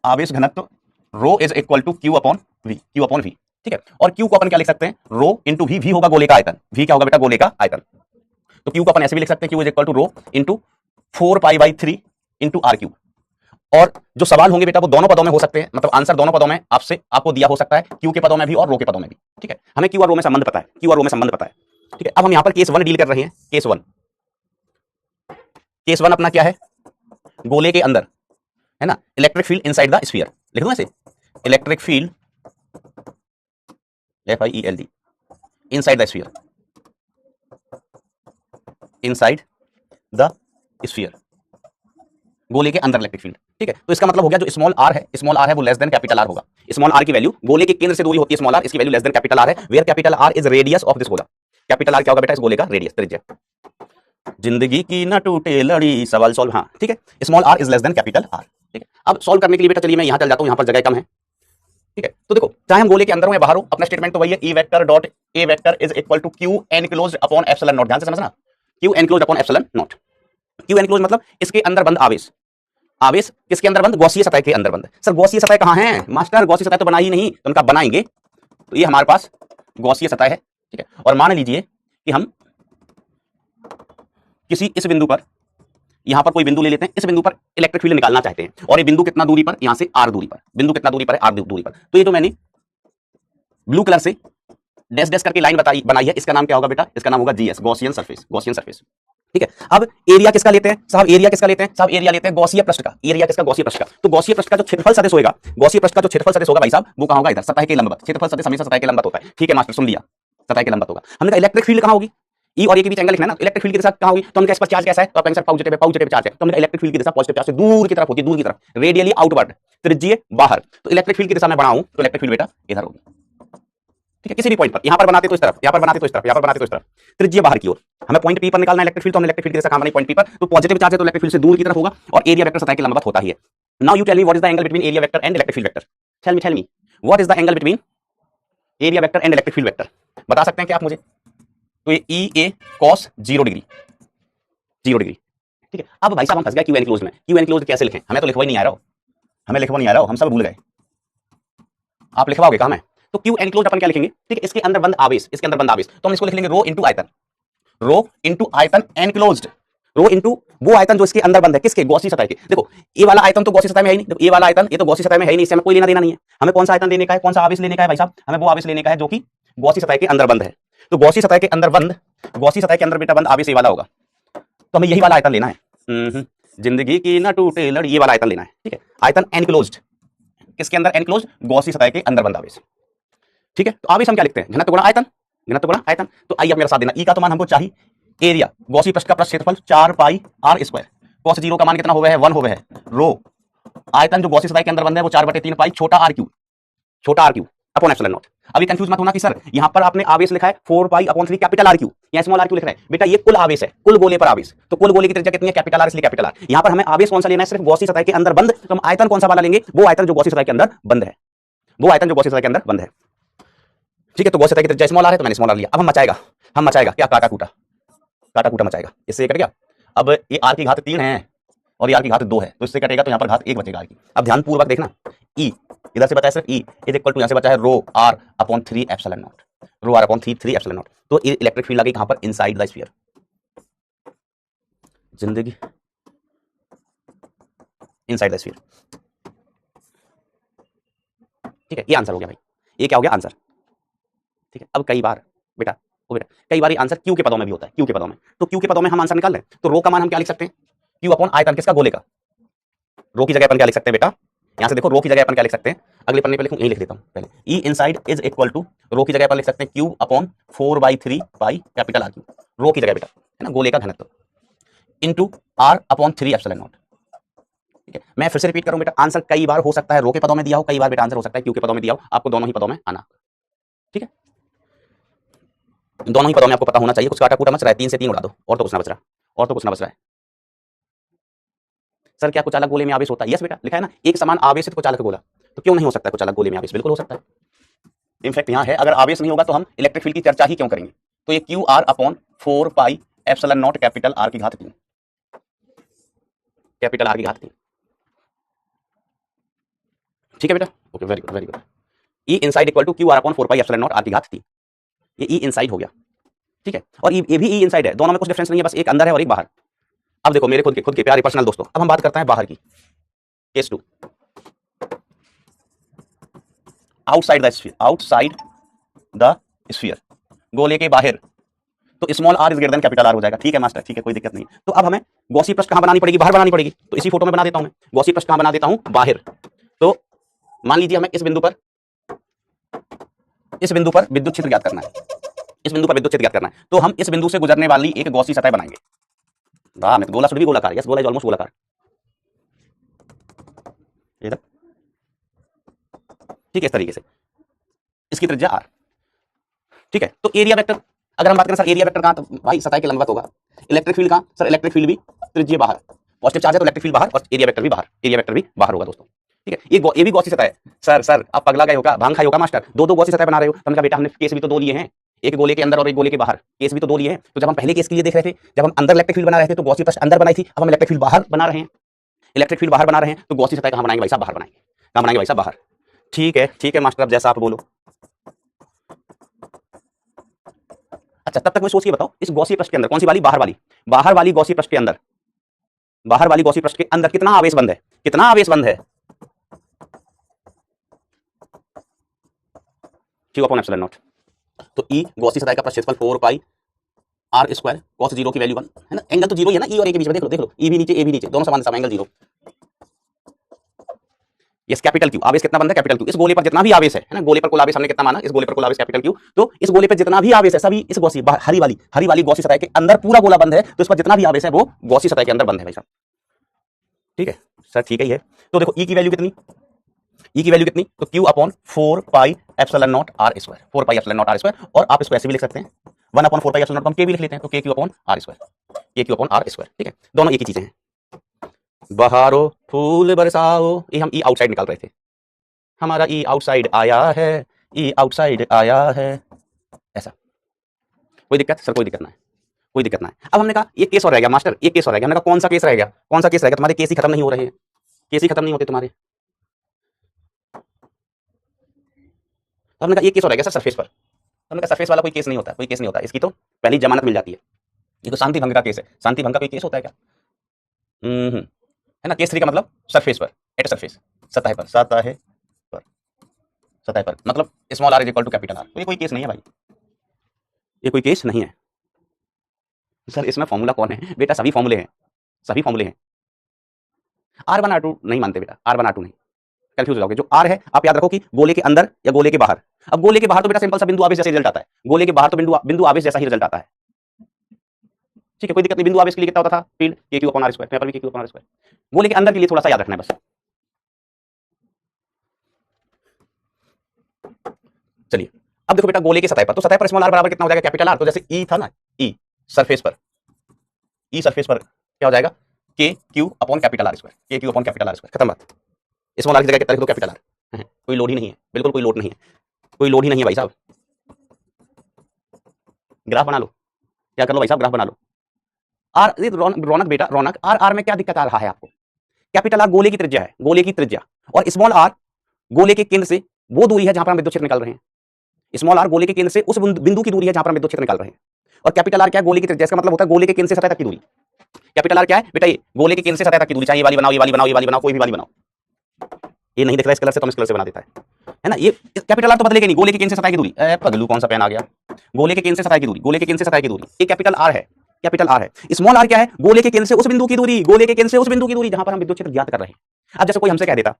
आवेश घनत्व rho is equal to q upon v, q upon v, ठीक है। और क्यू को अपन क्या लिख सकते हैं, रो इंटू वी, वी होगा गोले का आयतन, वी क्या होगा बेटा गोले का आयतन, तो क्यू को अपन ऐसे भी लिख सकते हैं, q is equal to rho into 4 pi by 3 into r q, और जो सवाल होंगे बेटा वो दोनों पदों में हो सकते हैं, मतलब आंसर दोनों पदों में आपसे आपको दिया हो सकता है, क्यू के पदों में भी और रो के पदों में भी। ठीक है, हमें क्यू और रो में संबंध पता है, क्यू और रो में संबंध पता है। ठीक है, अब हम यहां पर केस 1 डील कर रहे हैं। केस 1, केस 1 अपना क्या है, गोले के अंदर है ना, electric field inside the sphere. लिख दूं ऐसे, electric field FIELD inside the sphere, inside the sphere, गोले के अंदर इलेक्ट्रिक फील्ड। ठीक है, तो इसका मतलब हो गया जो स्मॉल आर है, स्मॉल आर है वो लेस देन कैपिटल आर होगा। स्मॉल आर की वैल्यू, गोले के केंद्र से दूरी होती है स्मॉल आर, इसकी value less than capital r है, where capital r is radius of this गोला। कैपिटल आर क्या होगा बेटा, इस गोले का रेडियस, त्रिज्या। जिंदगी की न टूटे लड़ी, सवाल सॉल्व। हाँ ठीक है, small r is less than capital R. ठीक है, अब सॉल्व करने के लिए बेटा चलिए मैं यहां चल जाता हूं, यहां पर जगह कम है। ठीक है, तो देखो चाहे हम गोले के अंदर हो या बाहर हो, अपना स्टेटमेंट तो वही है, E vector dot A vector is equal to Q enclosed upon epsilon naught. ध्यान से समझना, Q enclosed upon epsilon naught. Q enclosed मतलब इसके अंदर बंद आवेश, आवेश किसके अंदर बंद, गॉसीय सतह के अंदर बंद। सर गॉसीय सतह कहां है मास्टर, गॉसीय सतह तो बना ही नहीं, तो उनका बनाएंगे। तो ये हमारे पास गॉसीय सतह है। ठीक है, और मान लीजिए कि हम किसी इस बिंदु पर, यहां पर कोई बिंदु ले लेते हैं, इस बिंदु पर इलेक्ट्रिक फील्ड निकालना चाहते हैं, और ये बिंदु कितना दूरी पर, यहां से r दूरी पर, बिंदु कितना दूरी पर है, r दूरी पर। तो ये जो मैंने ब्लू कलर से डैश डैश करके लाइन बनाई है, इसका नाम क्या होगा बेटा, इसका नाम होगा GS, Gaussian surface, Gaussian surface. ठीक है, अब एरिया किसका लेते हैं साहब, एरिया किसका लेते हैं साहब, एरिया लेते हैं गॉसिय पृष्ठ का। एरिया किसका, गॉसिय पृष्ठ का। तो गॉसिय पृष्ठ का जो क्षेत्रफल सदिश होगा, गॉसिय पृष्ठ का जो क्षेत्रफल सदिश होगा भाई साहब, वो कहां होगा, इधर सतह के लंबवत। क्षेत्रफल सदिश हमेशा सतह के लंबवत होता है। ठीक है मास्टर, सुन लिया, सतह के लंबवत होगा। हमने कहा इलेक्ट्रिक फील्ड कहां होगी, ई और ए के बीच एंगल लिखना है ना, इलेक्ट्रिक फील्ड के साथ कहां होगी, तो हमने कहा इस पर चार्ज कैसा है, तो अपन पॉजिटिव है, पॉजिटिव चार्ज है, तो हमने कहा इलेक्ट्रिक फील्ड की दिशा पॉजिटिव चार्ज से दूर की तरफ होती है, दूर की तरफ, रेडियली आउटवर्ड, त्रिज्यीय बाहर। तो इलेक्ट्रिक फील्ड की दिशा में बनाऊं तो इलेक्ट्रिक फील्ड बेटा इधर होगी। ठीक है, किसी भी पॉइंट पर, यहां पर बनाते तो इस तरफ, यहां पर बनाते तो इस तरफ, यहां पर बनाते तो इस तरफ, त्रिज्यीय बाहर की ओर। हमें पॉइंट पी पर निकालना है इलेक्ट्रिक फील्ड, तो हम इलेक्ट्रिक फील्ड की दिशा कहां बनाई, पॉइंट पी पर। तो पॉजिटिव चार्ज है तो इलेक्ट्रिक फील्ड से दूर की तरफ होगा, और एरिया वेक्टर सतह के लंबवत होता ही है। Now you tell me what is the angle between area vector and electric field vector. Tell me what is the angle between area vector and electric field vector, बता सकते हैं क्या आप मुझे। तो ये EA cos 0 डिग्री, 0 डिग्री। ठीक है, अब भाई साहब हम फंस गए क्यू एनक्लोज्ड में। क्यू एनक्लोज्ड कैसे लिखें, हमें तो लिखवा नहीं आ रहा हो, हमें लिखवा नहीं आ रहा हो, हम सब भूल गए। आप लिखवाओगे कहां में, तो क्यू एनक्लोज्ड अपन क्या लिखेंगे, ठीक है, इसके अंदर बंद आवेश, इसके अंदर बंद आवेश, तो हम इसको लिख लेंगे रो इनटू आयतन, रो इनटू आयतन एनक्लोज्ड, रो इनटू वो आयतन जो इसके अंदर बंद है, किसके, गॉसी सतह के। देखो ये वाला आयतन तो गॉसी सतह में है ही नहीं, ये वाला आयतन ये तो गॉसी सतह में है ही नहीं, इससे हमें कोई लेना देना नहीं है। हमें कौन सा आयतन लेने का है, कौन सा आवेश लेने का है भाई साहब, हमें वो आवेश लेने का है जो कि गॉसी सतह के अंदर बंद है। तो गॉसी सतह के अंदर बंद, गॉसी सतह के अंदर बेटा बंद आवेश ये वाला होगा, तो हमें यही वाला आयतन लेना है। जिंदगी की ना टूटे लड़ी, ये वाला आयतन लेना है। ठीक है, आयतन एनक्लोज्ड, किसके अंदर एनक्लोज्ड, गॉसी सतह के अंदर बंद आवेश। ठीक है, तो आवेश हम क्या लिखते हैं, घनत्व गुणा आयतन, घनत्व गुणा आयतन। तो आइए आप मेरा साथ देना, ई का तो मान हमको चाहिए, एरिया गॉसी पृष्ठ का प्रस्थ क्षेत्रफल 4 पाई r स्क्वायर, cos 0 का मान कितना हो गया है, 1 हो गया है, रो आयतन जो गॉसी सतह के अंदर बंद है वो 4/3 पाई छोटा r क्यूब, छोटा r cube upon epsilon not. अभी कंफ्यूज मत होना कि सर यहां पर आपने आवेश लिखा है 4 पाई/3 कैपिटल R क्यूब, या स्मॉल r क्यूब लिख रहे हैं, बेटा ये कुल आवेश है, कुल गोले पर आवेश। तो कुल गोले की त्रिज्या कितनी है, कैपिटल R, इसलिए कैपिटल R। यहां पर हमें आवेश कौन सा लेना है, सिर्फ गॉसी सतह के अंदर बंद, तो हम आयतन कौन सा वाला लेंगे, वो आयतन जो गॉसी सतह के अंदर बंद है, वो आयतन जो गॉसी सतह के अंदर बंद है। ठीक है, तो गॉसी सतह की त्रिज्या स्मॉल r है, तो मैंने स्मॉल r लिया। अब हम मचाएगा क्या, काटा कूटा मचाएगा। इससे ये कट गया, अब ये r की घात 3 है और ये r की घात 2 है, तो इससे कटेगा, तो यहाँ पर घात 1 बचेगा r की। अब ध्यान पूर्वक देखना, E इधर से बचा है सिर्फ E इज इक्वल टू, यहाँ से बचा है rho r upon 3 epsilon naught, rho r upon 3 epsilon naught. तो ये इलेक्ट्रिक फील्ड आ गई कहां पर, इनसाइड द स्फीयर। जिंदगी इनसाइड द स्फीयर। ठीक है, ये आंसर हो गया भाई, ये क्या हो गया आंसर। ठीक है, अब कई बार बेटा कई बार ये आंसर क्यू के पदों में भी होता है, क्यू के पदों में। तो क्यू के पदों में हम आंसर निकाल लें, तो रो का मान हम क्या लिख सकते हैं, क्यू अपॉन आयतन किसका, गोले का। रो की जगह अपन क्या लिख सकते हैं बेटा, यहां से देखो रो की जगह अपन क्या लिख सकते हैं, अगले पन्ने पे लिखूं, यही लिख देता हूं पहले, e inside is equal to, rho की जगह अपन लिख सकते हैं q upon 4/3 pi capital R cube, rho की जगह बेटा है ना, गोले का घनत्व, into r upon 3 epsilon naught. ठीक है, मैं फिर से रिपीट करूं बेटा, आंसर कई बार हो सकता है रो के पदों में दिया हो, कई बार बेटा आंसर हो सकता है क्यू के पदों में दिया हो, आपको दोनों ही पदों में आना। ठीक है, दोनों ही पदों में आपको पता होना चाहिए, कुछ काटा कूटा मच रहा है, 3 से 3 उड़ा दो, और तो कुछ ना बच रहा, और तो कुछ ना बच रहा है। सर क्या कुछ अलग गोले में आवेश होता है, यस बेटा लिखा है ना, एक समान आवेशित कुछ अलग गोला, तो क्यों नहीं हो सकता कुछ अलग गोले में आवेश, बिल्कुल हो सकता है। इनफैक्ट यहाँ है, अगर आवेश नहीं होगा तो हम इलेक्ट्रिक फील्ड की चर्चा ही क्यों करेंगे। तो ये Q r upon 4 pi epsilon not capital R की घात 3, कैपिटल R की घात 3। ठीक है बेटा, okay, very good very good. E inside equal to q r upon 4 pi epsilon naught R की घात 3, ये ई इनसाइड हो गया। ठीक है, और ये भी ई इनसाइड है, दोनों में कुछ डिफरेंस नहीं है, बस एक अंदर है और एक बाहर। अब देखो मेरे खुद के प्यारे पर्सनल दोस्तों, अब हम बात करते हैं बाहर की, case 2 outside the sphere, outside the sphere, गोले के बाहर, तो small r is greater than capital R हो जाएगा। ठीक है मास्टर, ठीक है, कोई दिक्कत नहीं। तो अब हमें गॉसी पृष्ठ कहां बनानी पड़ेगी? बाहर बनानी पड़ेगी। तो इसी फोटो में बना देता हूं मैं, गॉसी पृष्ठ कहां बना देता हूं? बाहर। तो मान लीजिए हमें इस बिंदु पर विद्युत क्षेत्र ज्ञात करना है, इस बिंदु पर विद्युत क्षेत्र ज्ञात करना है। तो हम इस बिंदु से गुजरने वाली एक गॉसी सतह बनाएंगे। वाह, मैं गोला शुड भी गोलाकार, यस, गोला इज ऑलमोस्ट गोलाकार। ये तक ठीक है, इस तरीके से इसकी त्रिज्या आर। ठीक है, तो एरिया वेक्टर अगर हम बात करें सर, एरिया वेक्टर कहां? तो भाई सतह के लंबवत होगा। इलेक्ट्रिक फील्ड कहां? सर इलेक्ट्रिक फील्ड भी त्रिज्या बाहर, पॉजिटिव चार्ज है तो इलेक्ट्रिक फील्ड बाहर और एरिया वेक्टर भी बाहर, एरिया वेक्टर भी बाहर होगा दोस्तों। ठीक है, ये भी गॉसी सतह है। सर आप पगला गए हो क्या? भांग खाए हो क्या मास्टर? दो गॉसी सतह बना रहे हो? तो हमने कहा बेटा हमने केस भी तो दो लिए हैं, एक गोले के अंदर और एक गोले के बाहर, केस भी तो दो लिए हैं। तो जब हम पहले केस के लिए देख रहे थे, जब हम अंदर इलेक्ट्रिक फील्ड बना रहे थे तो गॉसी पृष्ठ अंदर बनाई थी, अब हम इलेक्ट्रिक फील्ड बाहर बना रहे हैं, इलेक्ट्रिक फील्ड बाहर बना रहे हैं, तो गॉसी सतह कहां बनाएंगे भाई साहब? बाहर बनाएंगे। कहां बनाएंगे भाई साहब? बाहर। ठीक है मास्टर, अब जैसा आप बोलो। अच्छा, तब तक मैं सोच के बताओ, इस गॉसी पृष्ठ के अंदर कौन सी वाली? बाहर वाली गॉसी पृष्ठ के अंदर, बाहर वाली गॉसी पृष्ठ के अंदर कितना आवेश बंद है? कितना आवेश बंद है? Q upon epsilon naught. तो E गॉसी सतह का क्षेत्रफल 4 पाई r स्क्वायर, cos 0 की वैल्यू 1 है ना, एंगल तो 0 ही है ना, E और A के बीच में, देख लो E भी नीचे, A भी नीचे, दोनों समान दिशा में, एंगल 0। यस, कैपिटल Q, आवेश कितना बंद है? Capital Q। इस गोले पर जितना भी आवेश है ना, गोले पर कुल आवेश हमने कितना माना? इस गोले पर कुल आवेश कैपिटल Q। तो इस गोले पर जितना भी आवेश है सभी इस गॉसी हरी वाली गॉसी सतह के अंदर, पूरा गोला बंद है, तो इस पर जितना भी आवेश है वो गॉसी सतह के अंदर बंद है भाई साहब। ठीक है सर, ठीक है ही है। तो देखो E की वैल्यू कितनी? E की वैल्यू कितनी? तो Q upon 4 pi epsilon naught r square, 4 pi epsilon naught r square, और आप इसको ऐसे भी लिख सकते हैं 1 अपॉन 4 पाई एप्सिलॉन नॉट, हम K भी लिख लेते हैं, तो KQ upon r square, KQ upon r square. ठीक है, दोनों एक ही चीजें हैं। बहारो फूल बरसाओ, ये हम E आउटसाइड निकाल रहे थे, हमारा E आउटसाइड आया है, E आउटसाइड आया है, ऐसा। कोई दिक्कत? सर कोई दिक्कत ना है, कोई दिक्कत ना है। अब हमने कहा एक केस और रह गया मास्टर, एक केस और रह गया। हमने कहा कौन सा केस रह गया? कौन सा केस रह गया? तुम्हारे केस ही खत्म नहीं हो रहे हैं, केस ही खत्म नहीं होते तुम्हारे। तो हमने कहा एक केस और रह गया सर, सरफेस पर। तो हमने कहा सरफेस वाला कोई केस नहीं होता, कोई केस नहीं होता, इसकी तो पहली जमानत मिल जाती है। ये तो शांति भंग का केस है, शांति भंग का कोई केस होता है क्या? है ना। केस 3 का मतलब सरफेस पर, एट सरफेस, सतह पर, सतह पर, सतह पर, मतलब small r is equal to capital R। तो ये कोई केस नहीं है भाई, ये कोई केस नहीं है। सर इसमें फॉर्मूला कौन है? बेटा सभी फॉर्मूले हैं, सभी फॉर्मूले हैं। R1 R2 नहीं मानते बेटा, R1 R2 नहीं, कंफ्यूज हो जाओगे। जो R है आप याद रखो कि गोले के अंदर या गोले के बाहर। अब गोले के बाहर तो बेटा सिंपल सा बिंदु आवेश जैसा रिजल्ट आता है, गोले के बाहर तो बिंदु आवेश जैसा ही रिजल्ट आता है। ठीक है, कोई दिक्कत नहीं। बिंदु आवेश के लिए कितना होता था? Field KQ upon R square, यहाँ पर भी KQ अपॉन R स्क्वायर। गोले के अंदर के लिए थोड़ा सा याद रखना है बस। चलिए अब देखो बेटा, गोले की सतह पर, तो सतह पर स्मॉल r बराबर कितना हो जाएगा? Capital R। तो जैसे E था ना, E सरफेस पर, E सरफेस पर क्या हो जाएगा? KQ upon capital R square, KQ upon capital R square, खत्म बात। स्मॉल r की जगह कितना लिख दो? Capital R। कोई लोड ही नहीं है, बिल्कुल कोई लोड नहीं है, कोई लोड ही नहीं है भाई साहब। ग्राफ बना लो, क्या कर लो भाई साहब, ग्राफ बना लो। रौनक बेटा, रौनक R में क्या दिक्कत आ रहा है आपको? कैपिटल R गोले की त्रिज्या है, गोले की त्रिज्या, और स्मॉल r गोले के केंद्र से वो दूरी है जहां पर हम विद्युत क्षेत्र निकाल रहे हैं। स्मॉल r गोले के केंद्र से उस बिंदु की दूरी है जहां पर हम विद्युत क्षेत्र निकाल रहे हैं। और कैपिटल R क्या है? गोले की त्रिज्या, इसका मतलब होता है गोले के केंद्र से सतह तक की दूरी। कैपिटल R क्या है बेटा? ये गोले के केंद्र से सतह तक की दूरी, चाहे ये वाली बनाओ, ये वाली बनाओ, ये वाली बनाओ, कोई भी वाली बनाओ। ये नहीं दिख रहा इस कलर से, तो हम इस कलर से बना देता है ना। ये कैपिटल R तो बदलेगा नहीं, गोले के केंद्र से सतह की दूरी। पगलू कौन सा पेन आ गया? गोले के केंद्र से सतह की दूरी, गोले के केंद्र से सतह की दूरी, ये कैपिटल R है, कैपिटल R है। स्मॉल r क्या है? गोले के केंद्र से उस बिंदु की दूरी, गोले के केंद्र से उस बिंदु की दूरी जहां पर हम विद्युत क्षेत्र ज्ञात कर रहे हैं। अब जैसे कोई हमसे कह देता,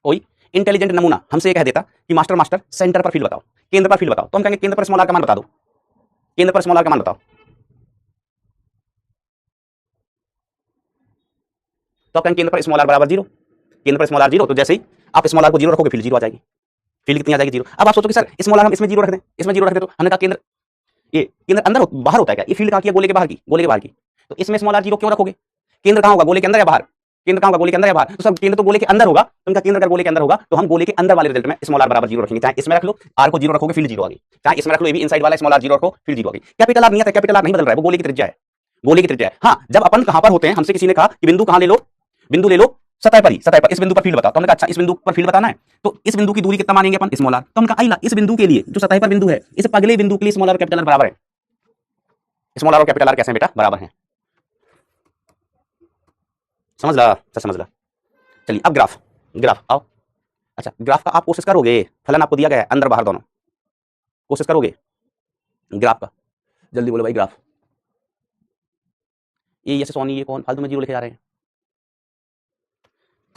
कोई इंटेलिजेंट नमूना हमसे कह देता कि मास्टर सेंटर पर फील्ड बताओ, केंद्र पर फील्ड बताओ, तो हम कहेंगे केंद्र पर स्मॉल r का मान बता दो, केंद्र पर स्मॉल r का मान बताओ। तो आप कहेंगे केंद्र पर स्मॉल r बराबर 0, केंद्र पर स्मॉल r 0। तो जैसे ही आप स्मॉल r को 0 रखोगे, फील्ड 0 आ जाएगी। फील्ड कितनी आ जाएगी? 0। अब आप सोचो कि सर स्मॉल r हम इसमें 0 रख दें, इसमें 0 रख दें, तो हमने कहा केंद्र, ये केंद्र अंदर बाहर होता है क्या? ये फील्ड कहां की है? गोले के बाहर की, गोले के बाहर की। तो इसमें स्मॉल r 0 क्यों रखोगे? केंद्र कहां होगा? गोले के अंदर या बाहर? केंद्र कहां होगा? गोले के अंदर या बाहर? तो सब केंद्र तो गोले के अंदर होगा, तो उनका केंद्र अगर गोले के अंदर होगा तो हम गोले के अंदर वाले रिजल्ट में स्मॉल r बराबर 0 रखेंगे। चाहे इसमें रख लो, r को 0 रखोगे, फील्ड 0 आ गई। चाहे इसमें रख लो, ये भी इनसाइड वाला स्मॉल r 0 रखो, फील्ड 0 आ गई। कैपिटल R नियत है, कैपिटल R नहीं बदल रहा है, वो गोले की त्रिज्या है, गोले की त्रिज्या है। हाँ, जब अपन कहां पर होते हैं, हमसे किसी ने कहा कि बिंदु कहां ले लो, बिंदु ले लो सतह पर ही, सतह पर, इस बिंदु पर फील्ड बताओ। तो हमने कहा अच्छा इस बिंदु पर फील्ड बताना है, तो इस बिंदु की दूरी कितना मानेंगे अपन? Small r। तो हमने कहा आइला इस बिंदु के लिए, जो सतह पर बिंदु है, इस पगले बिंदु के लिए स्मॉल r कैपिटल R बराबर है। स्मॉल r और कैपिटल R कैसे हैं बेटा? बराबर हैं। समझ ला, समझ ला। चलिए अब ग्राफ, ग्राफ आओ। अच्छा ग्राफ का आप कोशिश करोगे, फलन आपको दिया गया है अंदर बाहर दोनों, कोशिश करोगे ग्राफ का, जल्दी बोलो भाई ग्राफ। ये सोनी, ये कौन फालतू में जीरो लिखे जा रहे हैं।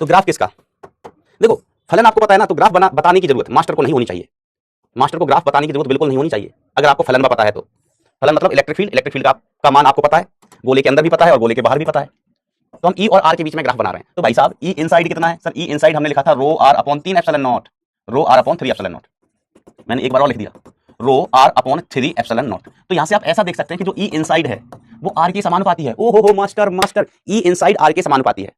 तो ग्राफ किसका, देखो फलन आपको पता है ना, तो ग्राफ बताने की जरूरत मास्टर को नहीं होनी चाहिए, मास्टर को ग्राफ बताने की जरूरत बिल्कुल नहीं होनी चाहिए अगर आपको फलन पता है तो। फलन मतलब इलेक्ट्रिक फील्ड, इलेक्ट्रिक फील्ड का मान आपको पता है, गोले के अंदर भी पता है और गोले के बाहर भी पता है। तो हम ई और आर के बीच में ग्राफ बना रहे हैं। तो भाई साहब ई इनसाइड कितना है सर, ई इनसाइड हमने लिखा था rho r upon 3 epsilon naught, rho r upon 3 epsilon naught, मैंने एक बार और लिख दिया rho r upon 3 epsilon naught. तो यहां से आप ऐसा देख सकते हैं कि जो ई इनसाइड है वो आर के समानुपाती है। ओ हो master, master E inside r के समानुपाती है।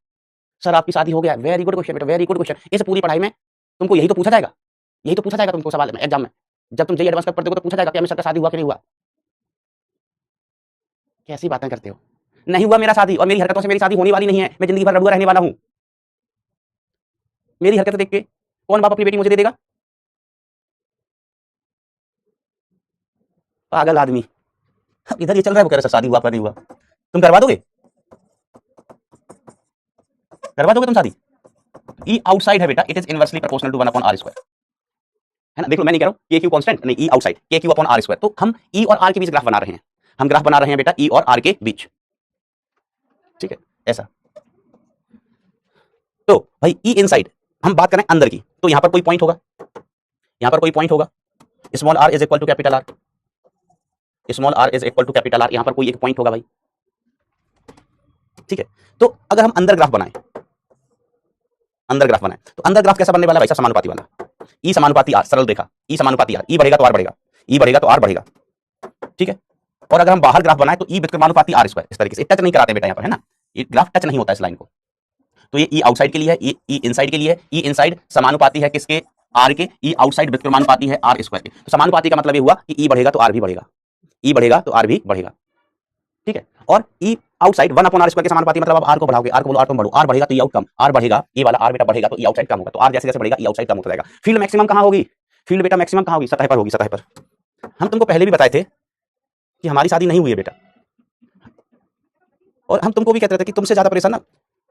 सर आपकी शादी हो गया, वेरी गुड क्वेश्चन बेटा, वेरी गुड क्वेश्चन। इस पूरी पढ़ाई में तुमको यही तो पूछा जाएगा, यही तो पूछा जाएगा तुमको सवाल में एग्जाम में, जब तुम जेईई एडवांस का पढ़ते हो तो पूछा जाएगा क्या मिस्टर का शादी हुआ कि नहीं हुआ। कैसी बातें करते हो, नहीं हुआ मेरा शादी और मेरी हरकतों से मेरी शादी होने वाली नहीं है, मैं जिंदगी भर रड़ुआ रहने वाला हूं। मेरी हरकतें देख के कौन बाप अपनी बेटी मुझे दे देगा, पागल आदमी। इधर ये चल रहा है वो कह रहा है शादी हुआ पर नहीं हुआ, तुम करवा दोगे, करवा दोगे तुम शादी। ई आउटसाइड है बेटा, it is inversely proportional to 1 upon r square, है ना। देख लो मैं नहीं कह रहा हूं के क्यू कांस्टेंट, नहीं ई आउटसाइड के क्यू अपॉन आर स्क्वायर। तो हम ई और आर के बीच ग्राफ बना रहे हैं, हम ग्राफ बना रहे हैं बेटा ई और आर के बीच, ठीक है ऐसा। तो भाई ई इनसाइड हम बात करें अंदर की, तो यहां पर कोई पॉइंट होगा, यहां पर कोई पॉइंट होगा, small r is equal to capital R, small r is equal to capital R, यहां पर कोई एक पॉइंट होगा भाई, ठीक है। तो अगर हम अंदर ग्राफ बनाएं, अंदर ग्राफ बनाएं तो अंदर ग्राफ कैसा बनने वाला है भाई साहब, समानुपाती वाला। ई समानुपाती आर, सरल रेखा, ई समानुपाती आर, ई बढ़ेगा तो आर बढ़ेगा, ई बढ़ेगा तो आर बढ़ेगा, ठीक है। और अगर हम बाहर ग्राफ बनाएं तो ई व्युत्क्रमानुपाती आर स्क्वायर, इस तरीके से टच नहीं कराते बेटा यहां पर, है ना, ये ग्राफ टच नहीं होता इस लाइन को। तो ये ई आउटसाइड के लिए है, ई इनसाइड के लिए है। ई इनसाइड समानुपाती है किसके, आर के, ई आउटसाइड व्युत्क्रमानुपाती है आर स्क्वायर के। तो समानुपाती का मतलब ये हुआ कि ई बढ़ेगा तो आर भी बढ़ेगा, ई बढ़ेगा तो आर भी बढ़ेगा, ठीक है। और ई आउटसाइड 1 अपॉन आर स्क्वायर के समानुपाती मतलब आप आर को बढ़ाओगे, आर को बोलो आर तुम बढ़ो, आर बढ़ेगा तो ई आउट कम, आर बढ़ेगा ये वाला आर बेटा बढ़ेगा तो ई आउटसाइड कम होगा, तो आर जैसे जैसे बढ़ेगा ई आउटसाइड कम होता जाएगा। फील्ड मैक्सिमम कहां होगी, फील्ड बेटा मैक्सिमम कहां होगी, सतह पर होगी, सतह पर। हम तुमको पहले भी बताए थे कि हमारी शादी नहीं हुई है बेटा, और हम तुमको भी कहते थे कि तुमसे ज्यादा परेशान ना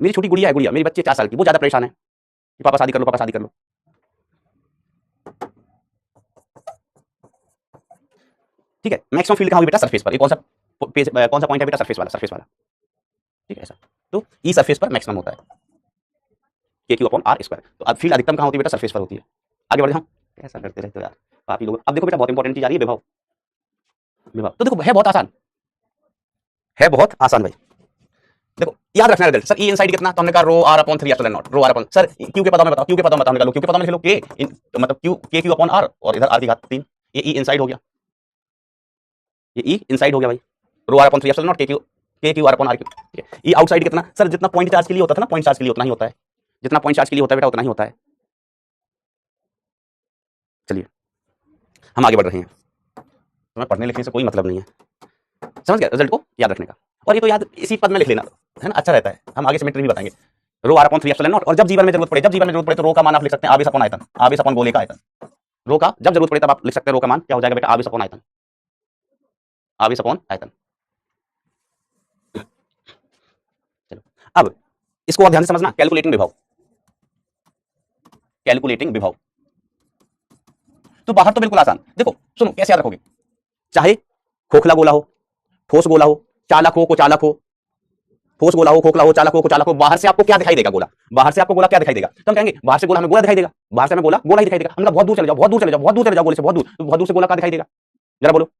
मेरी छोटी गुड़िया है, गुड़िया मेरी बच्ची 4 साल की, वो ज्यादा परेशान है कि पापा शादी कर लो, पापा शादी कर लो। ठीक है, मैक्सिमम फील्ड कहां होगी बेटा, सरफेस पर। ये कौन सा पेज, कौन सा पॉइंट है बेटा, सरफेस वाला, सरफेस वाला, ठीक है ऐसा। तो ई सरफेस पर मैक्सिमम होता है k q upon r square. तो अब फील्ड अधिकतम कहां होती है बेटा, सरफेस पर होती है। आगे बढ़े हम, ऐसा करते रहते हो यार पापी लोग। अब देखो बेटा बहुत इंपॉर्टेंट चीज आ रही है, विभव, विभव। तो देखो है बहुत आसान, है बहुत आसान भाई। देखो याद रखना रिजल्ट, सर ई इनसाइड कितना, तो हमने कहा rho r upon 3 epsilon naught, rho r upon, sir q के पदों में बताओ, क्यू के पदों में बताओ, हमने कहा क्यू के पदों में लिख लो के, मतलब क्यू के क्यू अपॉन आर और इधर आर की घात 3, ये ई इनसाइड हो गया, ये ई इनसाइड हो गया भाई, rho r upon 3 epsilon naught k q r upon r q, ठीक है। ई आउटसाइड कितना, सर जितना पॉइंट चार्ज के लिए होता था ना, पॉइंट चार्ज के लिए उतना ही होता है, जितना पॉइंट चार्ज के लिए होता है बेटा उतना ही होता है। चलिए हम आगे बढ़ रहे हैं, तुम्हें पढ़ने लिखने से कोई मतलब नहीं है, समझ गया, रिजल्ट को याद रखने का। और ये तो याद इसी पद में लिख लेना, है ना, अच्छा रहता है। हम आगे सिमेट्री भी बताएंगे, रो आर अपॉन 3 एप्सिलॉन नॉट। और जब जीवन में जरूरत पड़े, जब जीवन में जरूरत पड़े तो रो का मान आप लिख सकते हैं आवेश अपॉन आयतन, आवेश अपॉन गोले का आयतन। रो का जब जरूरत पड़े तब आप लिख सकते हैं रो का मान क्या हो जाएगा बेटा, आवेश अपॉन आयतन, आवेश अपॉन आयतन। चलो अब इसको और ध्यान से समझना, कैलकुलेटिंग विभव, कैलकुलेटिंग विभव। तो बाहर तो बिल्कुल आसान, देखो सुनो कैसे याद रखोगे, चाहे खोखला गोला हो, ठोस गोला हो, चालक हो को चालक हो, ठोस गोला हो, खोखला हो, चालक हो को चालक हो, बाहर से आपको क्या दिखाई देगा गोला, बाहर से आपको गोला क्या दिखाई देगा, तो हम कहेंगे बाहर से गोला हमें गोला दिखाई देगा, बाहर से हमें गोला गोला ही दिखाई देगा। हम बहुत दूर चले जाओ, बहुत दूर चले जाओ, बहुत दूर चले जाओ गोले से, बहुत दूर, तो बहुत दूर से गोला क्या दिखाई देगा, जरा बोलो।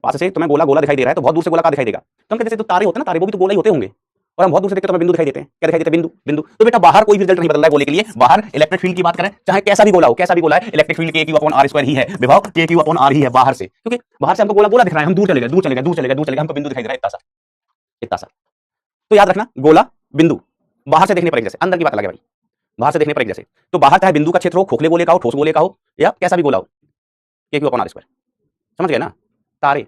पास से तुम्हें गोला गोला दिखाई दे रहा है तो बहुत दूर से गोला क्या दिखाई देगा, तो हम कहते हैं तारे होते हैं ना, तारे वो भी तो गोला ही होते होंगे, और हम बहुत दूर से देखते तो हमें बिंदु दिखाई देते हैं, क्या दिखाई देते हैं, बिंदु, बिंदु। तो बेटा बाहर कोई भी रिजल्ट नहीं बदल रहा है गोले के लिए, बाहर इलेक्ट्रिक फील्ड की बात करें चाहे कैसा भी गोला हो, कैसा भी गोला है, इलेक्ट्रिक फील्ड के क्यू अपॉन आर स्क्वायर ही है, विभव के क्यू अपॉन आर ही है बाहर से, क्योंकि बाहर से हमको गोला गोला दिख रहा है, हम दूर चले गए, दूर चले गए, दूर चले गए, दूर चले गए, हमको बिंदु दिखाई दे रहा है इतना सा, इतना सा। तो याद रखना गोला बिंदु बाहर से देखने पर एक जैसे, अंदर की बात अलग है भाई, बाहर से देखने पर एक जैसे। तो बाहर चाहे बिंदु का क्षेत्र हो, खोखले गोले का हो, ठोस गोले का हो, या कैसा भी गोला हो, के क्यू अपॉन आर स्क्वायर, समझ गए ना। तारे,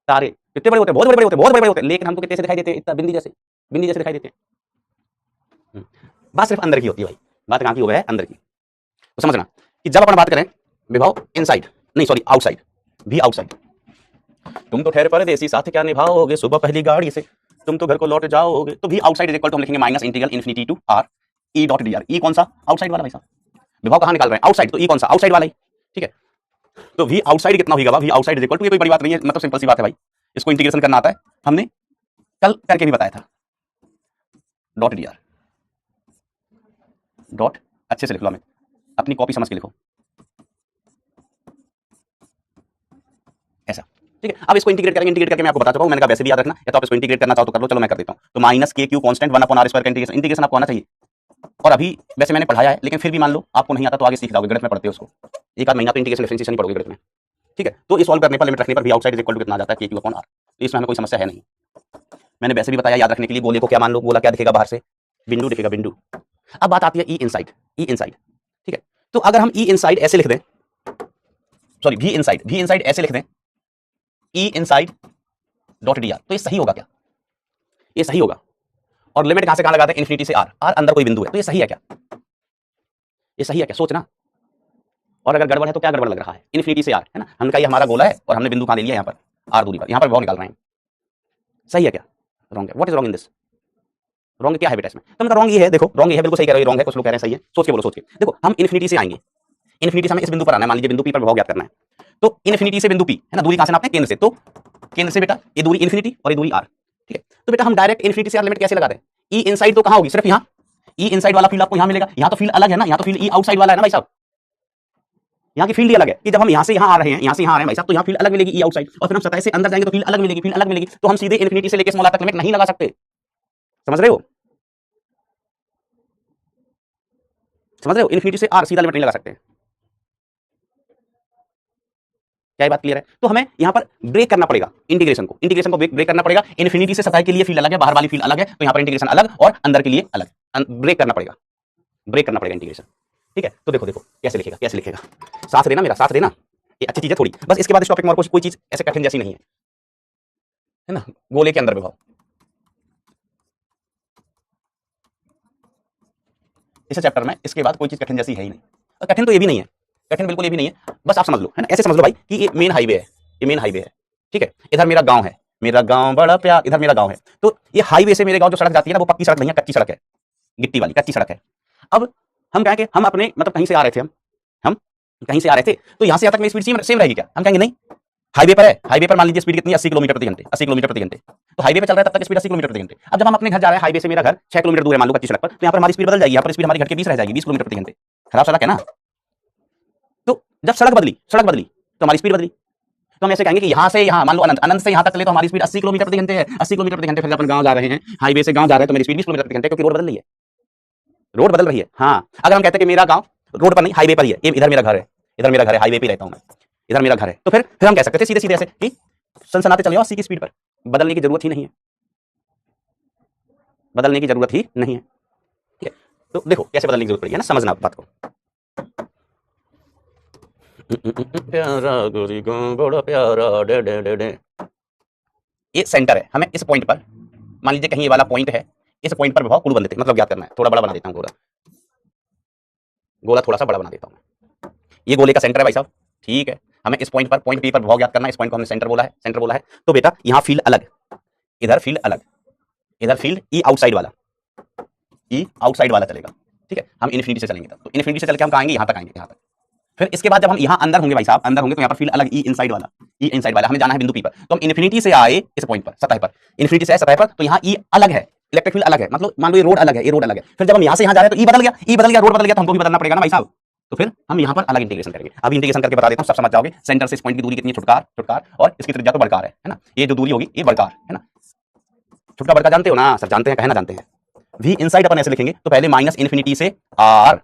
तारे कितने बड़े होते हैं, बहुत बड़े बड़े होते हैं, बहुत बड़े बड़े होते हैं, लेकिन हमको कितने से दिखाई देते हैं, इतना बिंदी जैसे, बिंदी जैसे दिखाई देते हैं। बात सिर्फ अंदर की होती है भाई, बात कहां की हो है, अंदर की। तो समझना कि जब अपन बात करें विभव इनसाइड, नहीं सॉरी आउटसाइड, भी आउटसाइड, तुम तो ठहरे परदेसी साथ क्या निभाओगे, सुबह पहली गाड़ी से तुम तो घर को लौट जाओगे, तो भी आउटसाइड इज इक्वल टू हम लिखेंगे minus integral infinity to r e dot d r. E कौन सा? आउटसाइड वाला भाई साहब, विभव कहाँ निकाल रहे हैं? आउटसाइड, तो ई कौन सा? आउटसाइड वाला ही, ठीक है। तो वी आउटसाइड कितना होगा? V outside is equal to, ये कोई बड़ी बात नहीं है, मतलब सिंपल सी बात है भाई, इसको इंटीग्रेशन करना आता है, हमने कल करके भी बताया था। डॉट डी आर डॉट, अच्छे से लिख लो, हमें अपनी कॉपी समझ के लिखो ऐसा, ठीक है। अब इसको इंटीग्रेट करेंगे, इंटीग्रेट करके मैं आपको बता चुका हूं, मैंने कहा वैसे भी याद रखना, या तो आप इसको इंटीग्रेट करना चाहो तो कर लो, चलो मैं कर देता हूं। तो minus k q constant 1 upon r square का इंटीग्रेशन, इंटीग्रेशन आपको आना चाहिए। और अभी वैसे मैंने पढ़ाया है, लेकिन फिर भी मान लो आपको नहीं आता तो आगे सीख जाओगे, गणित में पढ़ते हो उसको, एक आध महीना तो इंटीग्रेशन डिफरेंशिएशन ही पढ़ोगे गणित में, ठीक है। तो ये सॉल्व करने पर, लिमिट रखने पर भी आउटसाइड इज इक्वल टू कितना आ जाता है? K q upon are. तो इसमें हमें कोई समस्या है नहीं। मैंने वैसे भी बताया याद रखने के लिए, गोले को क्या मान लो, गोला क्या दिखेगा बाहर से? बिंदु दिखेगा, बिंदु। अब बात आती है ई इनसाइड, ई इनसाइड, ठीक है। तो अगर हम ई इनसाइड ऐसे लिख दें, sorry V inside, V inside ऐसे लिख दें, E inside dot d r, तो ये सही होगा क्या? ये सही होगा। और लिमिट कहां से कहां लगाते हैं? इन्फिनिटी से आर, आर अंदर कोई बिंदु है, तो ये सही है क्या? ये सही है क्या? सोचना। और अगर गड़बड़ है तो क्या गड़बड़ लग रहा है? इन्फिनिटी से आर, है ना, हमने कहा ये हमारा गोला है और हमने बिंदु कहां ले लिया? यहाँ पर आर दूरी पर, यहाँ पर विभव निकाल रहे हैं, सही है क्या? रॉन्ग है। What is wrong in this? Wrong क्या है बेटा इसमें? तो मतलब रॉन्ग ये है, देखो रॉन्ग ये है, बिल्कुल सही कह रहे हो, रॉन्ग है, कुछ लोग कह रहे हैं सही है, सोच के बोलो, सोच के देखो। हम इन्फिनिटी से आएंगे, इन्फिनिटी से हमें इस बिंदु पर आना है, मान लीजिए बिंदु पी पर विभव ज्ञात करना है, तो इन्फिनिटी से बिंदु पी, है ना, दूरी कहां से नापते हैं? केंद्र से। तो केंद्र से बेटा ये दूरी इन्फिनिटी और ये दूरी आर, ठीक है। तो बेटा हम डायरेक्ट इन्फिनिटी से आर लिमिट कैसे लगा दें? ई इनसाइड तो कहां होगी? सिर्फ यहाँ, ई इनसाइड वाला फील्ड आपको यहाँ मिलेगा, यहाँ तो फील्ड अलग है ना, यहाँ तो फील्ड ई आउटसाइड वाला है ना भाई साहब, यहाँ की फील्ड ही अलग है कि जब हम यहाँ से यहाँ आ रहे हैं, यहाँ से यहाँ आ रहे हैं भाई साहब, तो यहाँ फील्ड अलग मिलेगी ई आउटसाइड, और फिर हम सतह से अंदर जाएंगे तो फील्ड अलग मिलेगी, फील्ड अलग मिलेगी, तो हम सीधे इन्फिनिटी से लेकर स्मॉल आर तक लिमिट नहीं लगा सकते। समझ रहे हो? समझ रहे हो? इन्फिनिटी से आर सीधा लिमिट नहीं लगा सकते। क्या ये बात क्लियर है? तो हमें यहाँ पर ब्रेक करना पड़ेगा इंटीग्रेशन को, इंटीग्रेशन को ब्रेक करना पड़ेगा। इन्फिनिटी से सतह के लिए फील्ड अलग है, बाहर वाली फील्ड अलग है, तो यहाँ पर इंटीग्रेशन अलग और अंदर के लिए अलग, ब्रेक करना पड़ेगा, ब्रेक करना पड़ेगा इंटीग्रेशन, ठीक है। तो देखो देखो कैसे लिखेगा, कैसे लिखेगा, साथ देना मेरा, साथ देना, ये अच्छी चीज है थोड़ी, बस इसके बाद इस टॉपिक में और कोई चीज ऐसे कठिन जैसी नहीं है ना। गोले के अंदर विभव, इस चैप्टर में इसके बाद कोई चीज कठिन जैसी है ही नहीं, और कठिन तो ये भी नहीं है, कठिन बिल्कुल ये भी नहीं है, बस आप समझ लो, है ना, ऐसे समझ लो भाई कि ये मेन हाईवे है, ये मेन हाईवे है, ठीक है। इधर मेरा गांव है, मेरा गांव बड़ा प्यार, इधर मेरा गांव है, तो ये हाईवे से मेरे गांव जो सड़क जाती है ना, वो पक्की सड़क नहीं है, कच्ची सड़क है, गिट्टी वाली कच्ची सड़क है। अब हम कहेंगे हम अपने मतलब कहीं से आ रहे थे, हम कहीं से आ रहे थे, तो यहाँ से यहाँ तक मेरी स्पीड सेम रहेगी क्या? हम कहेंगे नहीं, हाईवे पर है, हाईवे पर मान लीजिए स्पीड कितनी? 80 किलोमीटर प्रति घंटे, 80 किलोमीटर प्रति घंटे, तो हाईवे पे चल रहा है तब तक स्पीड 80 किलोमीटर प्रति घंटे। अब जब हम अपने घर जा रहे हैं, हाईवे से मेरा घर 6 किलोमीटर दूर है मान लो कच्ची सड़क पर, तो यहाँ पर हमारी स्पीड बदल जाएगी, यहाँ पर स्पीड हमारे घर के 20 रह जाएगी, 20 किलोमीटर प्रति घंटे, खराब सड़क है ना। तो जब सड़क बदली तो हमारी स्पीड बदली, तो हम ऐसे कहेंगे कि यहाँ से यहाँ मान लो अनंत, अनंत से यहाँ तक चले तो हमारी स्पीड 80 किलोमीटर प्रति घंटे है, 80 किलोमीटर प्रति घंटे। फिर अपन गाँव जा रहे हैं, हाईवे से गाँव जा रहे हैं, तो मेरी स्पीड 20 किलोमीटर प्रति घंटे, क्योंकि रोड बदल रही है, रोड बदल रही है। हाँ, अगर हम कहते हैं कि मेरा गाँव रोड पर नहीं हाईवे पर ही है, इधर मेरा घर है, इधर मेरा घर है, हाईवे पे रहता हूँ मैं, इधर मेरा घर है, तो फिर हम कह सकते थे सीधे सीधे ऐसे कि सनसनाते चले जाओ 80 की स्पीड पर, बदलने की जरूरत ही नहीं है, बदलने की जरूरत ही नहीं है, ठीक है। तो देखो कैसे बदलने की जरूरत पड़ी है ना, समझना बात को। प्यारा गोरी गाँव बड़ा प्यारा डे डे डे डे, ये सेंटर है, हमें इस पॉइंट पर मान लीजिए कहीं ये वाला पॉइंट है, इस पॉइंट पर विभव कुल बन देते हैं, मतलब ज्ञात करना है, थोड़ा बड़ा बना देता हूँ गोला, गोला थोड़ा सा बड़ा बना देता हूँ, ये गोले का सेंटर है भाई साहब, ठीक है। हमें इस पॉइंट पर, पॉइंट पी पर विभव ज्ञात करना है, इस पॉइंट को हमने सेंटर बोला है, सेंटर बोला है। तो बेटा यहाँ फील्ड अलग, इधर फील्ड अलग, इधर फील्ड ई आउटसाइड वाला, ई आउटसाइड वाला चलेगा, ठीक है। हम इन्फिनिटी से चलेंगे तब, तो इन्फिनिटी से चल के हम आएंगे यहाँ तक, आएंगे यहाँ तक। फिर इसके बाद जब हम यहाँ अंदर होंगे भाई साहब, अंदर होंगे तो यहाँ पर फील्ड अलग, ई इनसाइड वाला, ई इनसाइड वाला, हमें जाना है बिंदु पी पर, तो हम इन्फिनिटी से आए इस पॉइंट पर, सतह पर, इन्फिनिटी से आए सतह पर, तो यहाँ ई अलग है, इलेक्ट्रिक फील्ड अलग है, मतलब मान लो ये रोड अलग है, ये रोड अलग है। फिर जब हम यहाँ से यहाँ जा रहे हैं तो ई बदल गया, ई बदल गया, रोड बदल गया, तो हमको भी बदलना पड़ेगा ना भाई साहब। तो फिर हम यहाँ पर अलग इंटीग्रेशन करेंगे, अभी इंटीग्रेशन करके बता देता हूँ, सब समझ जाओगे। सेंटर से इस पॉइंट की दूरी कितनी है? छुटकार, छुटकार, और इसकी त्रिज्या तो बड़कार है ना, ये जो दूरी होगी ये बड़कार है ना, छुटका बड़का जानते हो ना सर? जानते हैं, कहना जानते हैं। वी इनसाइड अपन ऐसे लिखेंगे, तो पहले माइनस इन्फिनिटी से r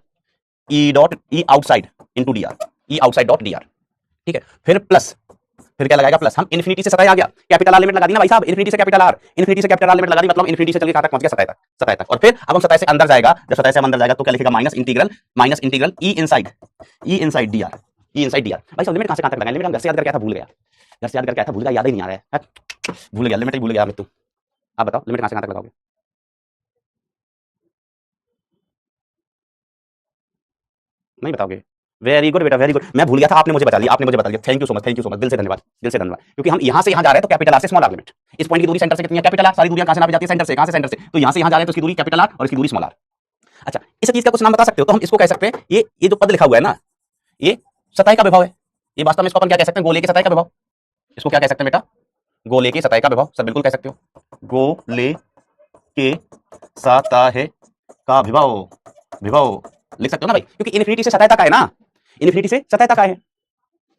e dot e outside into d r, e outside dot d r, ठीक है। फिर प्लस, फिर क्या लगाएगा? प्लस। हम इन्फिनिटी से सतह आ गया, कैपिटल आर लिमिट लगा दी ना भाई साहब, इन्फिनिटी से कैपिटल आर, इन्फिनिटी से कैपिटल आर लिमिट लगा दी, मतलब इन्फिनिटी से चल के कहां तक पहुंच गया? सतह तक, सतह तक। और फिर अब हम सतह से अंदर जाएगा, जब सतह से अंदर जाएगा तो क्या लिखेगा? माइनस इंटीग्रल ई इनसाइड डी आर, ई इनसाइड डी आर। भाई साहब लिमिट कहां से कहां तक लगाएं? लिमिट हम घर से याद करके आया था, भूल गया, घर से याद करके आया था, भूल गया, याद ही नहीं आ रहा है, भूल गया, लिमिट ही भूल गया मैं। तो आप बताओ लिमिट कहां से कहां तक लगाओगे? नहीं बताओगे? वेरी गुड बेटा, वेरी गुड, मैं भूल गया था, आपने मुझे बता दिया, आपने मुझे बता दिया, thank you so much, thank you so much, दिल से धन्यवाद, दिल से धन्यवाद। क्योंकि हम यहाँ से यहाँ जा रहे हैं तो कैपिटल आर से स्मॉल आर लिमिट, इस पॉइंट की दूरी सेंटर से कितनी है? Capital R. सारी दूरियां कहां से नापी जाती है? सेंटर से। कहां से? सेंटर से। तो यहाँ से यहाँ जा रहे हैं तो इसकी दूरी कैपिटल आर और इसकी दूरी स्मॉल आर। अच्छा, इस चीज का कुछ नाम बता सकते हो? तो हम इसको कह सकते हैं ये जो पद लिखा हुआ है ना, ये सतह का विभव है। ये वास्तव में इसको अपन क्या कह सकते हैं? गोले की सतह का विभव। इसको क्या कह सकते हैं बेटा? गोले की सतह का विभव। सर बिल्कुल कह सकते हो, गोले के सतह का विभव। विभव लिख सकते हो ना भाई, क्योंकि इन्फिनिटी से सतह तक है ना, इन्फिनिटी से सतह तक है,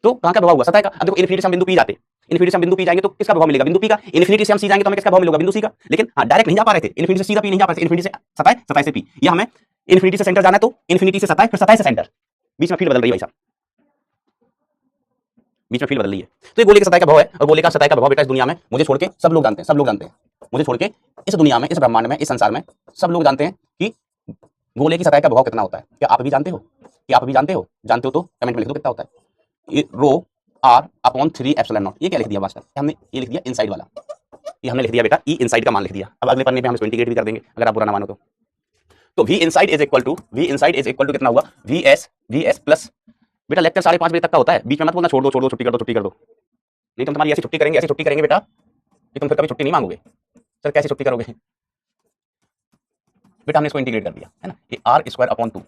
तो कहां का विभव हुआ? सतह का। अब देखो इन्फिनिटी से हम बिंदु पी जाते, इन्फिनिटी से हम बिंदु पी जाएंगे तो किसका विभव मिलेगा? बिंदु पी का। इन्फिनिटी से हम सी जाएंगे तो हमें किसका विभव मिलेगा? बिंदु सी का। लेकिन हाँ, डायरेक्ट नहीं जा पा रहे थे, इन्फिनिटी से सीधा पी नहीं जा पा रहे थे, इन्फिनिटी से सतह, सतह से पी, या हमें इन्फिनिटी से सेंटर जाना है तो इन्फिनिटी से सतह, फिर सतह से सेंटर, बीच में फील्ड बदल रही है भाई साहब, बीच में फील्ड बदल रही है। तो ये गोले की सतह का विभव है, और गोले का सतह का विभव बेटा इस दुनिया में मुझे छोड़ के सब लोग जानते हैं, सब लोग जानते हैं, मुझे छोड़ के इस दुनिया में, इस ब्रह्मांड में, इस संसार में सब लोग जानते हैं कि गोले की सतह का विभव कितना होता है। क्या आप भी जानते हो? क्या आप भी जानते हो? जानते हो तो कमेंट में लिख दो कितना होता है। रो आर अपॉन 3 एप्सिलॉन नॉट। ये क्या लिख दिया मास्टर? हमने ये लिख दिया इनसाइड वाला, ये हमने लिख दिया बेटा, ई इनसाइड का मान लिख दिया। अब अगले पन्ने पे हम इसको इंटीग्रेट भी कर देंगे अगर आप बुरा ना मानो तो V inside is equal to कितना हुआ? वी एस प्लस, बेटा लेक्चर 5:30 बजे तक का होता है, बीच में मत बोलना छोड़ दो, छुट्टी कर दो, नहीं तो तुम्हारी ऐसी छुट्टी करेंगे बेटा कि तुम फिर कभी छुट्टी नहीं मांगोगे। सर कैसे छुट्टी करोगे बेटा? हमने इसको इंटीग्रेट कर दिया है ना, ये r square upon 2,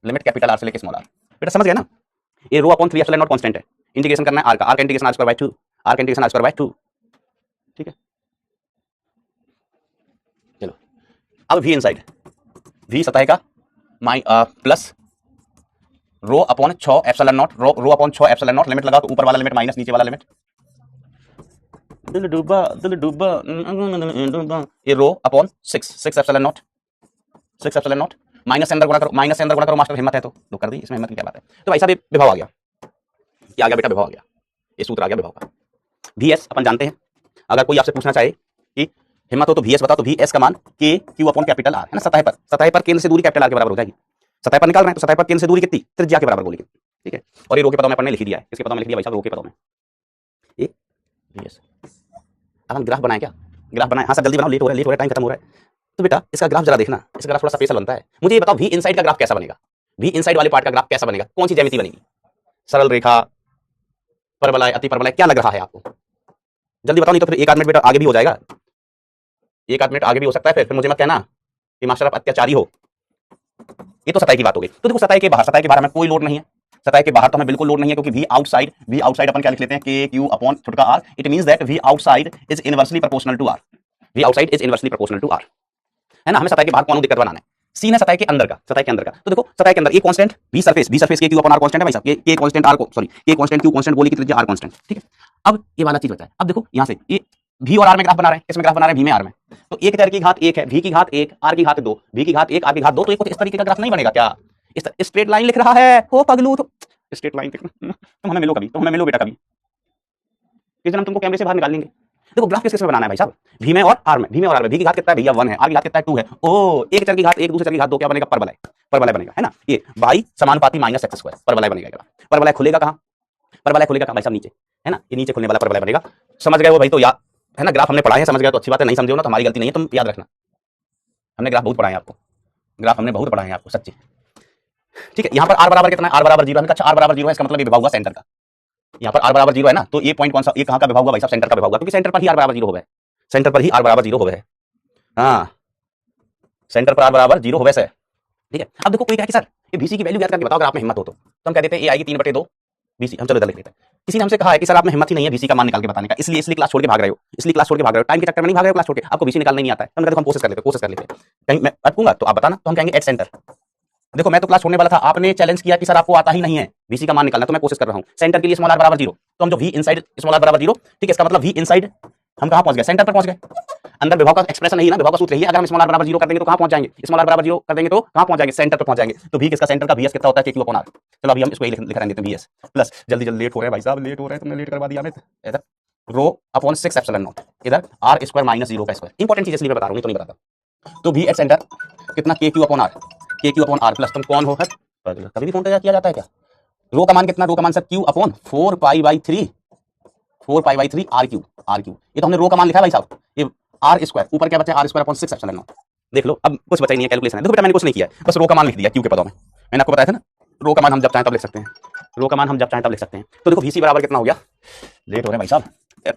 limit capital R से लेके स्मॉल आर। बेटा समझ गए ना? ये rho upon 3 epsilon naught constant है, इंटीग्रेशन करना है आर का integration r square by 2, r का इंटीग्रेशन आर स्क्वायर बाय 2, ठीक है। चलो अब वी इनसाइड, वी सतह का plus rho upon 6 epsilon naught, rho upon 6 epsilon not, limit लगा तो ऊपर वाला लिमिट माइनस नीचे वाला लिमिट, दिल डूबा, ये rho upon 6 epsilon not, minus से अंदर गुणा करो मास्टर, हिम्मत है तो लोग कर दी, इसमें हिम्मत की क्या बात है। तो भाई साहब ये विभव आ गया, क्या आ गया बेटा? विभव आ गया, ये सूत्र आ गया विभव का। वीएस अपन जानते हैं, अगर कोई आपसे पूछना चाहे कि हिम्मत हो तो वीएस बताओ, तो वीएस का मान के क्यू अपॉन कैपिटल आर है ना, सतह पर केंद्र से दूरी कैपिटल आर के बराबर हो जाएगी। सतह पर निकाल रहे हैं तो सतह पर केंद्र से दूरी कितनी? त्रिज्या के बराबर बोलेगी, ठीक है। और ये रो के पदों में अपन ने लिख दिया है, इसके पदों में लिख दिया भाई साहब, रो के पदों में ये वीएस। अब हम ग्राफ बनाएं क्या? ग्राफ बनाएं? हाँ सर जल्दी बनाओ, लेट हो रहा है, टाइम खत्म हो रहा है। तो बेटा इसका ग्राफ जरा देखना, इसका ग्राफ थोड़ा स्पेशल बनता है। मुझे ये बताओ वी इनसाइड का ग्राफ कैसा बनेगा? वी इनसाइड वाले पार्ट का ग्राफ कैसा बनेगा? कौन सी ज्यामिति बनेगी? सरल रेखा, परवलय, अति परवलय, क्या लग रहा है आपको? जल्दी बताओ, नहीं तो फिर एक आध मिनट बेटा आगे भी हो जाएगा, एक आध मिनट आगे भी हो सकता है। फिर मुझे मत कहना कि मास्टर आप अत्याचारी हो। ये तो सतह की बात हो गई। तो देखो सतह के बाहर हमें कोई लोड नहीं है, सतह के बाहर तो हमें बिल्कुल लोड नहीं है, क्योंकि वी आउटसाइड अपन क्या लिख लेते हैं? के क्यू अपॉन छोटा r. It means that V outside is inversely proportional to r, V outside is inversely proportional to r, है ना। हमें सतह के बाहर कौन दिक्कत बनाना है? सीन है सतह के अंदर का, सतह के अंदर का। तो देखो सतह के अंदर ये कांस्टेंट वी सरफेस के क्यू अपॉन आर कांस्टेंट है भाई साहब, के कांस्टेंट आर को, सॉरी के कांस्टेंट क्यू कांस्टेंट, गोली की त्रिज्या आर कांस्टेंट, ठीक है। अब ये वाला चीज होता है। अब देखो यहां से ये वी और आर में ग्राफ बना रहे हैं, किसमें ग्राफ बना रहे हैं? वी में आर में। तो एक तर की घात 1 है, वी की घात 1, आर की घात 2, वी की घात 1, आर की घात 2, तो ये कुछ इस तरीके का ग्राफ नहीं बनेगा क्या? इस स्ट्रेट लाइन लिख रहा है हो पगलू, तो स्ट्रेट लाइन तुम हमें मिलो कभी, तुम हमें मिलो बेटा कभी, किस दिन हम तुमको कैमरे से बाहर निकाल लेंगे। देखो ग्राफ किस में बनाना है भाई साहब? वी में और आर में, वी की घात कितना है भैया? 1 है, आर की घात कितना है? 2 है। ओ एक चर की घात 1, दूसरे चर की घात 2, क्या बनेगा? परवलय बनेगा, है ना। ये y समानुपाती माइनस एक्स स्क्वायर परवलय बनेगा। परवलय खुलेगा कहां? भाई साहब नीचे, है ना, ये नीचे खुलने वाला परवलय बनेगा। समझ गए वो भाई? तो याद है ना, ग्राफ हमने पढ़ा है, समझ गए तो अच्छी बात है, नहीं समझे हो ना तो हमारी गलती नहीं है, तुम याद रखना, हमने ग्राफ बहुत पढ़ा है आपको, ग्राफ हमने बहुत पढ़ा है आपको, सच्ची, ठीक है। यहाँ पर r बराबर कितना है? r बराबर 0 है। अच्छा r बराबर 0 है, इसका मतलब ये विभव हुआ सेंटर का। यहाँ पर r बराबर 0 है ना, तो ये पॉइंट कौन सा? ये कहाँ का विभव हुआ भाई साहब? सेंटर का विभव हुआ, क्योंकि सेंटर पर ही r बराबर 0 होगा, सेंटर पर ही r बराबर 0 होगा, हाँ सेंटर पर r बराबर 0 होगा, ठीक है। अब देखो कोई कहे कि सर ये बीसी की वैल्यू याद करके बताओ, अगर आप में हिम्मत हो तो हम कह देते हैं ये आएगी 3/2 बीसी। हम चलो इधर लिख लेते हैं। किसी ने हमसे कहा है कि सर आप में हिम्मत ही नहीं है बीसी का मान निकाल के बताने का, इसलिए क्लास छोड़ के भाग रहे हो, टाइम के चक्कर में नहीं भाग रहे हो, क्लास छोड़ के, आपको बीसी निकालना नहीं आता है। हम कोशिश कर लेते हैं, कहीं मैं अटकूंगा तो आप बताना, तो हम कहेंगे एट सेंटर। देखो मैं तो क्लास छोड़ने वाला था, आपने चैलेंज किया कि सर आपको आता ही नहीं है बीसी का मान निकालना, तो मैं कोशिश कर रहा हूं। सेंटर के लिए स्मॉल आर बराबर 0, तो हम जो वी इनसाइड स्मॉल आर बराबर 0, ठीक है, इसका मतलब वी इनसाइड हम कहां पहुंच गए? सेंटर पर पहुंच गए। अंदर विभव का एक्सप्रेशन नहीं है ना, विभव का सूत्र यही है, अगर हम स्मॉल आर बराबर 0 कर देंगे तो कहां पहुंच जाएंगे? स्मॉल आर बराबर 0 कर देंगे तो कहां पहुंच जाएंगे? सेंटर पर पहुंच जाएंगे। तो वी किसका? सेंटर का। वीएस कितना होता है? K q upon are. चलो अभी हम इसको लिख रहे हैं वीएस प्लस, जल्दी लेट हो रहे हैं भाई साहब, लेट हो रहे हैं, तुमने लेट करवा दिया हमें। इधर रो अपॉन 6 एप्सिलॉन नॉट, इधर आर स्क्वायर माइनस 0 का स्क्वायर। इंपॉर्टेंट चीज इसलिए मैं बता रहा हूं, नहीं तो नहीं बताता। तो वी एट सेंटर कितना? के क्यू अपॉन आर प्लस, तुम कौन हो? कभी भी फोन किया जाता है क्या? रो का मान कितना? रो का मान sir q upon 4 pi by 3 r q. ये तो हमने रो का मान लिखा है भाई साहब, ये आर स्क्वायर ऊपर क्या बचा? R square upon 6 epsilon naught. देख लो अब कुछ बचा ही नहीं है, कैलकुलेशन है। देखो बेटा मैंने कुछ नहीं किया है, बस रो का मान लिख दिया क्यू के पदों में। मैंने आपको बताया था ना, रो का मान हम जब चाहें तब लिख सकते हैं, तो देखो वीसी बराबर कितना हो गया? लेट हो रहे हैं भाई साहब,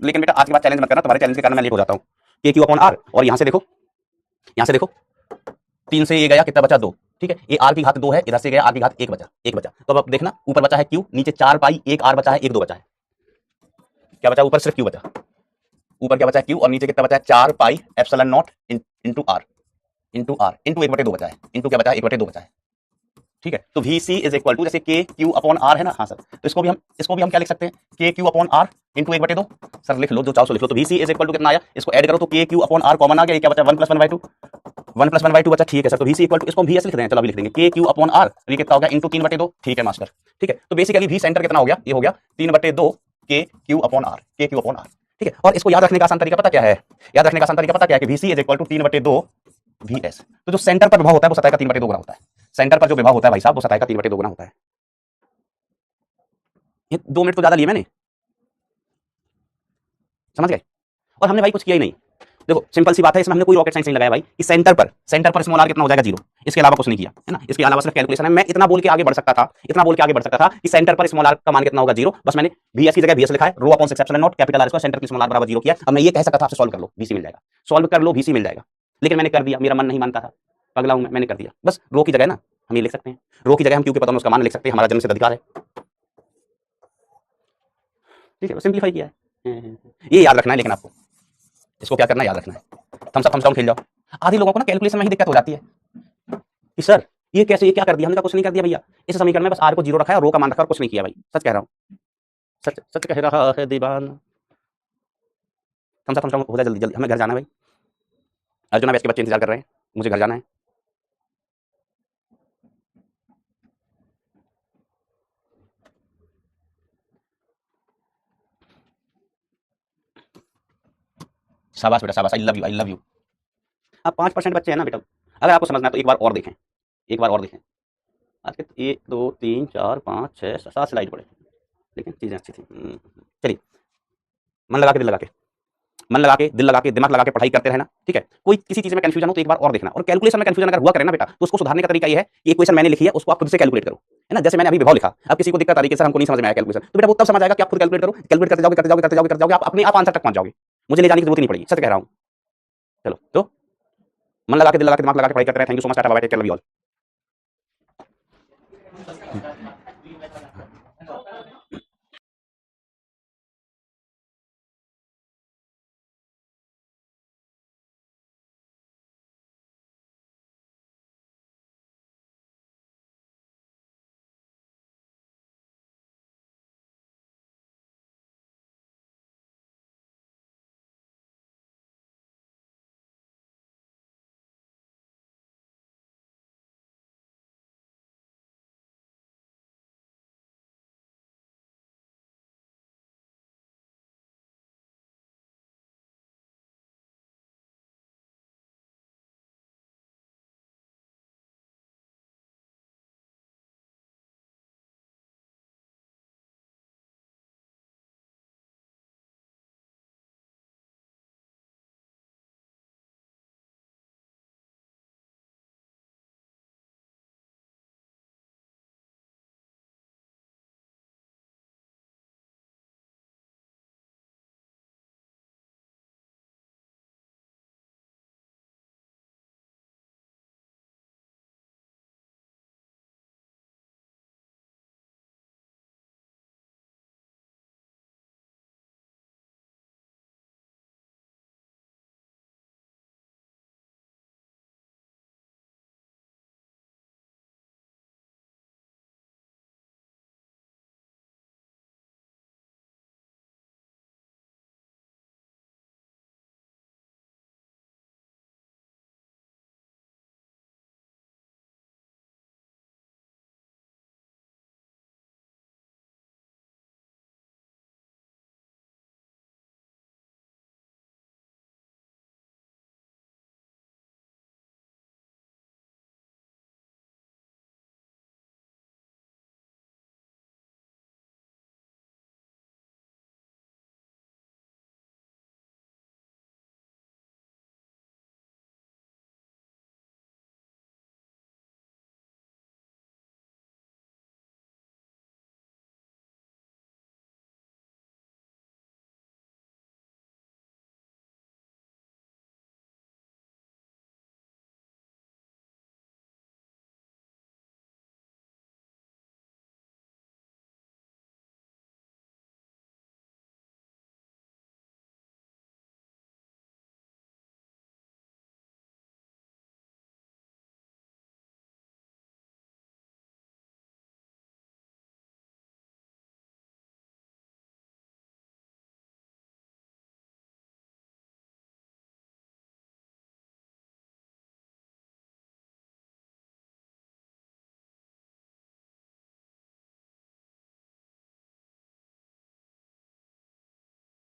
लेकिन बेटा आज के बाद चैलेंज मत करना, तुम्हारे चैलेंज के कारण मैं लेट हो जाता हूँ। के क्यू अपॉन आर, और यहाँ से देखो 3 से ये गया, कितना बचा 2। ठीक है, ये r की घात 2 है, इधर से गया r की घात 1 बचा, 1 बचा। तो अब देखना ऊपर बचा है q, नीचे 4 पाई 1 r बचा है, 1 2 बचा है। क्या बचा? ऊपर सिर्फ q बचा। ऊपर क्या बचा है? q, और नीचे कितना बचा है? 4 pi epsilon not into r into 1/2 बचा है। इंटू क्या बचा है? 1/2 बचा है। ठीक है, तो VC इज इक्वल टू, जैसे के क्यू अपॉन आर है ना, हाँ सर, तो इसको भी हम क्या लिख सकते हैं? K q upon r into 1/2। Sir लिख लो, जो चाहो सो लिख लो। तो VC इज इक्वल टू कितना आया? इसको ऐड करो तो के क्यू अपॉन आर कॉमन आ गया, ये क्या बचा? 1 + 1/2, 1 + 1/2 बचा। ठीक है सर, तो VC इक्वल टू, इसको हम VS लिख रहे हैं, चलो अभी लिख देंगे, के क्यू अपॉन आर, ये कितना हो गया? इंटू 3/2। ठीक है मास्टर, ठीक है, तो बेसिकली V सेंटर कितना हो गया? ये हो गया 3/2 के q upon r, k q upon are. ठीक है, और इसको याद रखने का आसान तरीका पता क्या है? याद रखने का आसान तरीका पता क्या है? कि VC is equal to 3/2 VS। तो जो सेंटर पर विभव होता है वो सतह का 3/2 गुना होता है। सेंटर पर जो विभव होता है भाई साहब, वो सतह का 3/2 गुना होता है। ये 2 मिनट तो ज्यादा लिए मैंने, समझ गए? और हमने भाई कुछ किया ही नहीं। देखो सिंपल सी बात है, इसमें हमने कोई रॉकेट साइंस नहीं लगाया भाई, कि सेंटर पर स्मॉल r कितना हो जाएगा? 0। इसके अलावा कुछ नहीं किया है ना, इसके अलावा सिर्फ कैलकुलेशन है। मैं इतना बोल के आगे बढ़ सकता था, कि सेंटर पर स्मॉल r का मान कितना होगा? 0। बस मैंने VS की जगह VS लिखा है, rho upon 6 epsilon not capital R square, centre की स्मॉल r बराबर 0 किया। अब मैं ये कह सकता था आपसे सॉल्व कर लो, VC मिल जाएगा, सॉल्व कर लो, VC मिल जाएगा, लेकिन मैंने कर दिया, मेरा मन नहीं मानता था, पगला हूं मैंने कर दिया। बस रो की जगह ना हम ये लिख सकते हैं, रो की जगह हम क्यू के पता में उसका मान लिख सकते हैं, हमारा जन्मसिद्ध अधिकार है। ठीक है, सिंपलीफाई किया है, ये याद रखना है। लेकिन आपको इसको क्या करना है? याद रखना है। थम्स अप खेल जाओ। आधे लोगों को ना कैलकुलेशन में ही दिक्कत हो जाती है कि सर ये कैसे, ये क्या कर दिया? हमने कहा कुछ नहीं कर दिया भैया, इस समीकरण में बस r को 0 रखा है और रो का मान रखा है, और कुछ नहीं किया भाई। सच कह रहा हूँ, सच सच कह रहा है दीवाना। थम्स अप हो जाए जल्दी जल्दी, हमें घर जाना है भाई। अर्जुना बैच के बच्चे इंतजार कर रहे हैं, मुझे घर जाना है। शाबाश बेटा शाबाश, I love you, I love you. अब 5% बच्चे हैं ना बेटा, अगर आपको समझना है तो एक बार और देखें, एक बार और देखें। आज के 1 2 3 4 5 6 7 स्लाइड पड़े, लेकिन चीज़ें अच्छी थी। चलिए, मन लगा के दिल लगा के, मन लगा के दिल लगा के दिमाग लगा के पढ़ाई करते रहना। ठीक है, कोई किसी चीज़ में कंफ्यूजन हो तो एक बार और देखना। और कैलकुलेशन में कंफ्यूजन अगर हुआ करे ना बेटा, तो उसको सुधारने का तरीका ये है कि इक्वेशन मैंने लिखी है, उसको आप खुद से कैलकुलेट करो, है ना। जैसे मैंने अभी विभव लिखा, अब किसी को दिक्कत आ रही है कि सर हमको नहीं समझ में आया कैलकुलेशन, तो बेटा वो तब समझ आएगा कि आप खुद कैलकुलेट करो, कैलकुलेट करते जाओगे करते जाओगे करते जाओगे करते जाओगे, आप अपने आप आंसर तक पहुंच जाओगे, मुझे ले जाने की जरूरत नहीं पड़ेगी। सच कह रहा हूँ। चलो, तो मन लगा के दिल लगा के दिमाग लगा के पढ़ाई करते रहे। Thank you so much, tata bye bye, take care, love you all.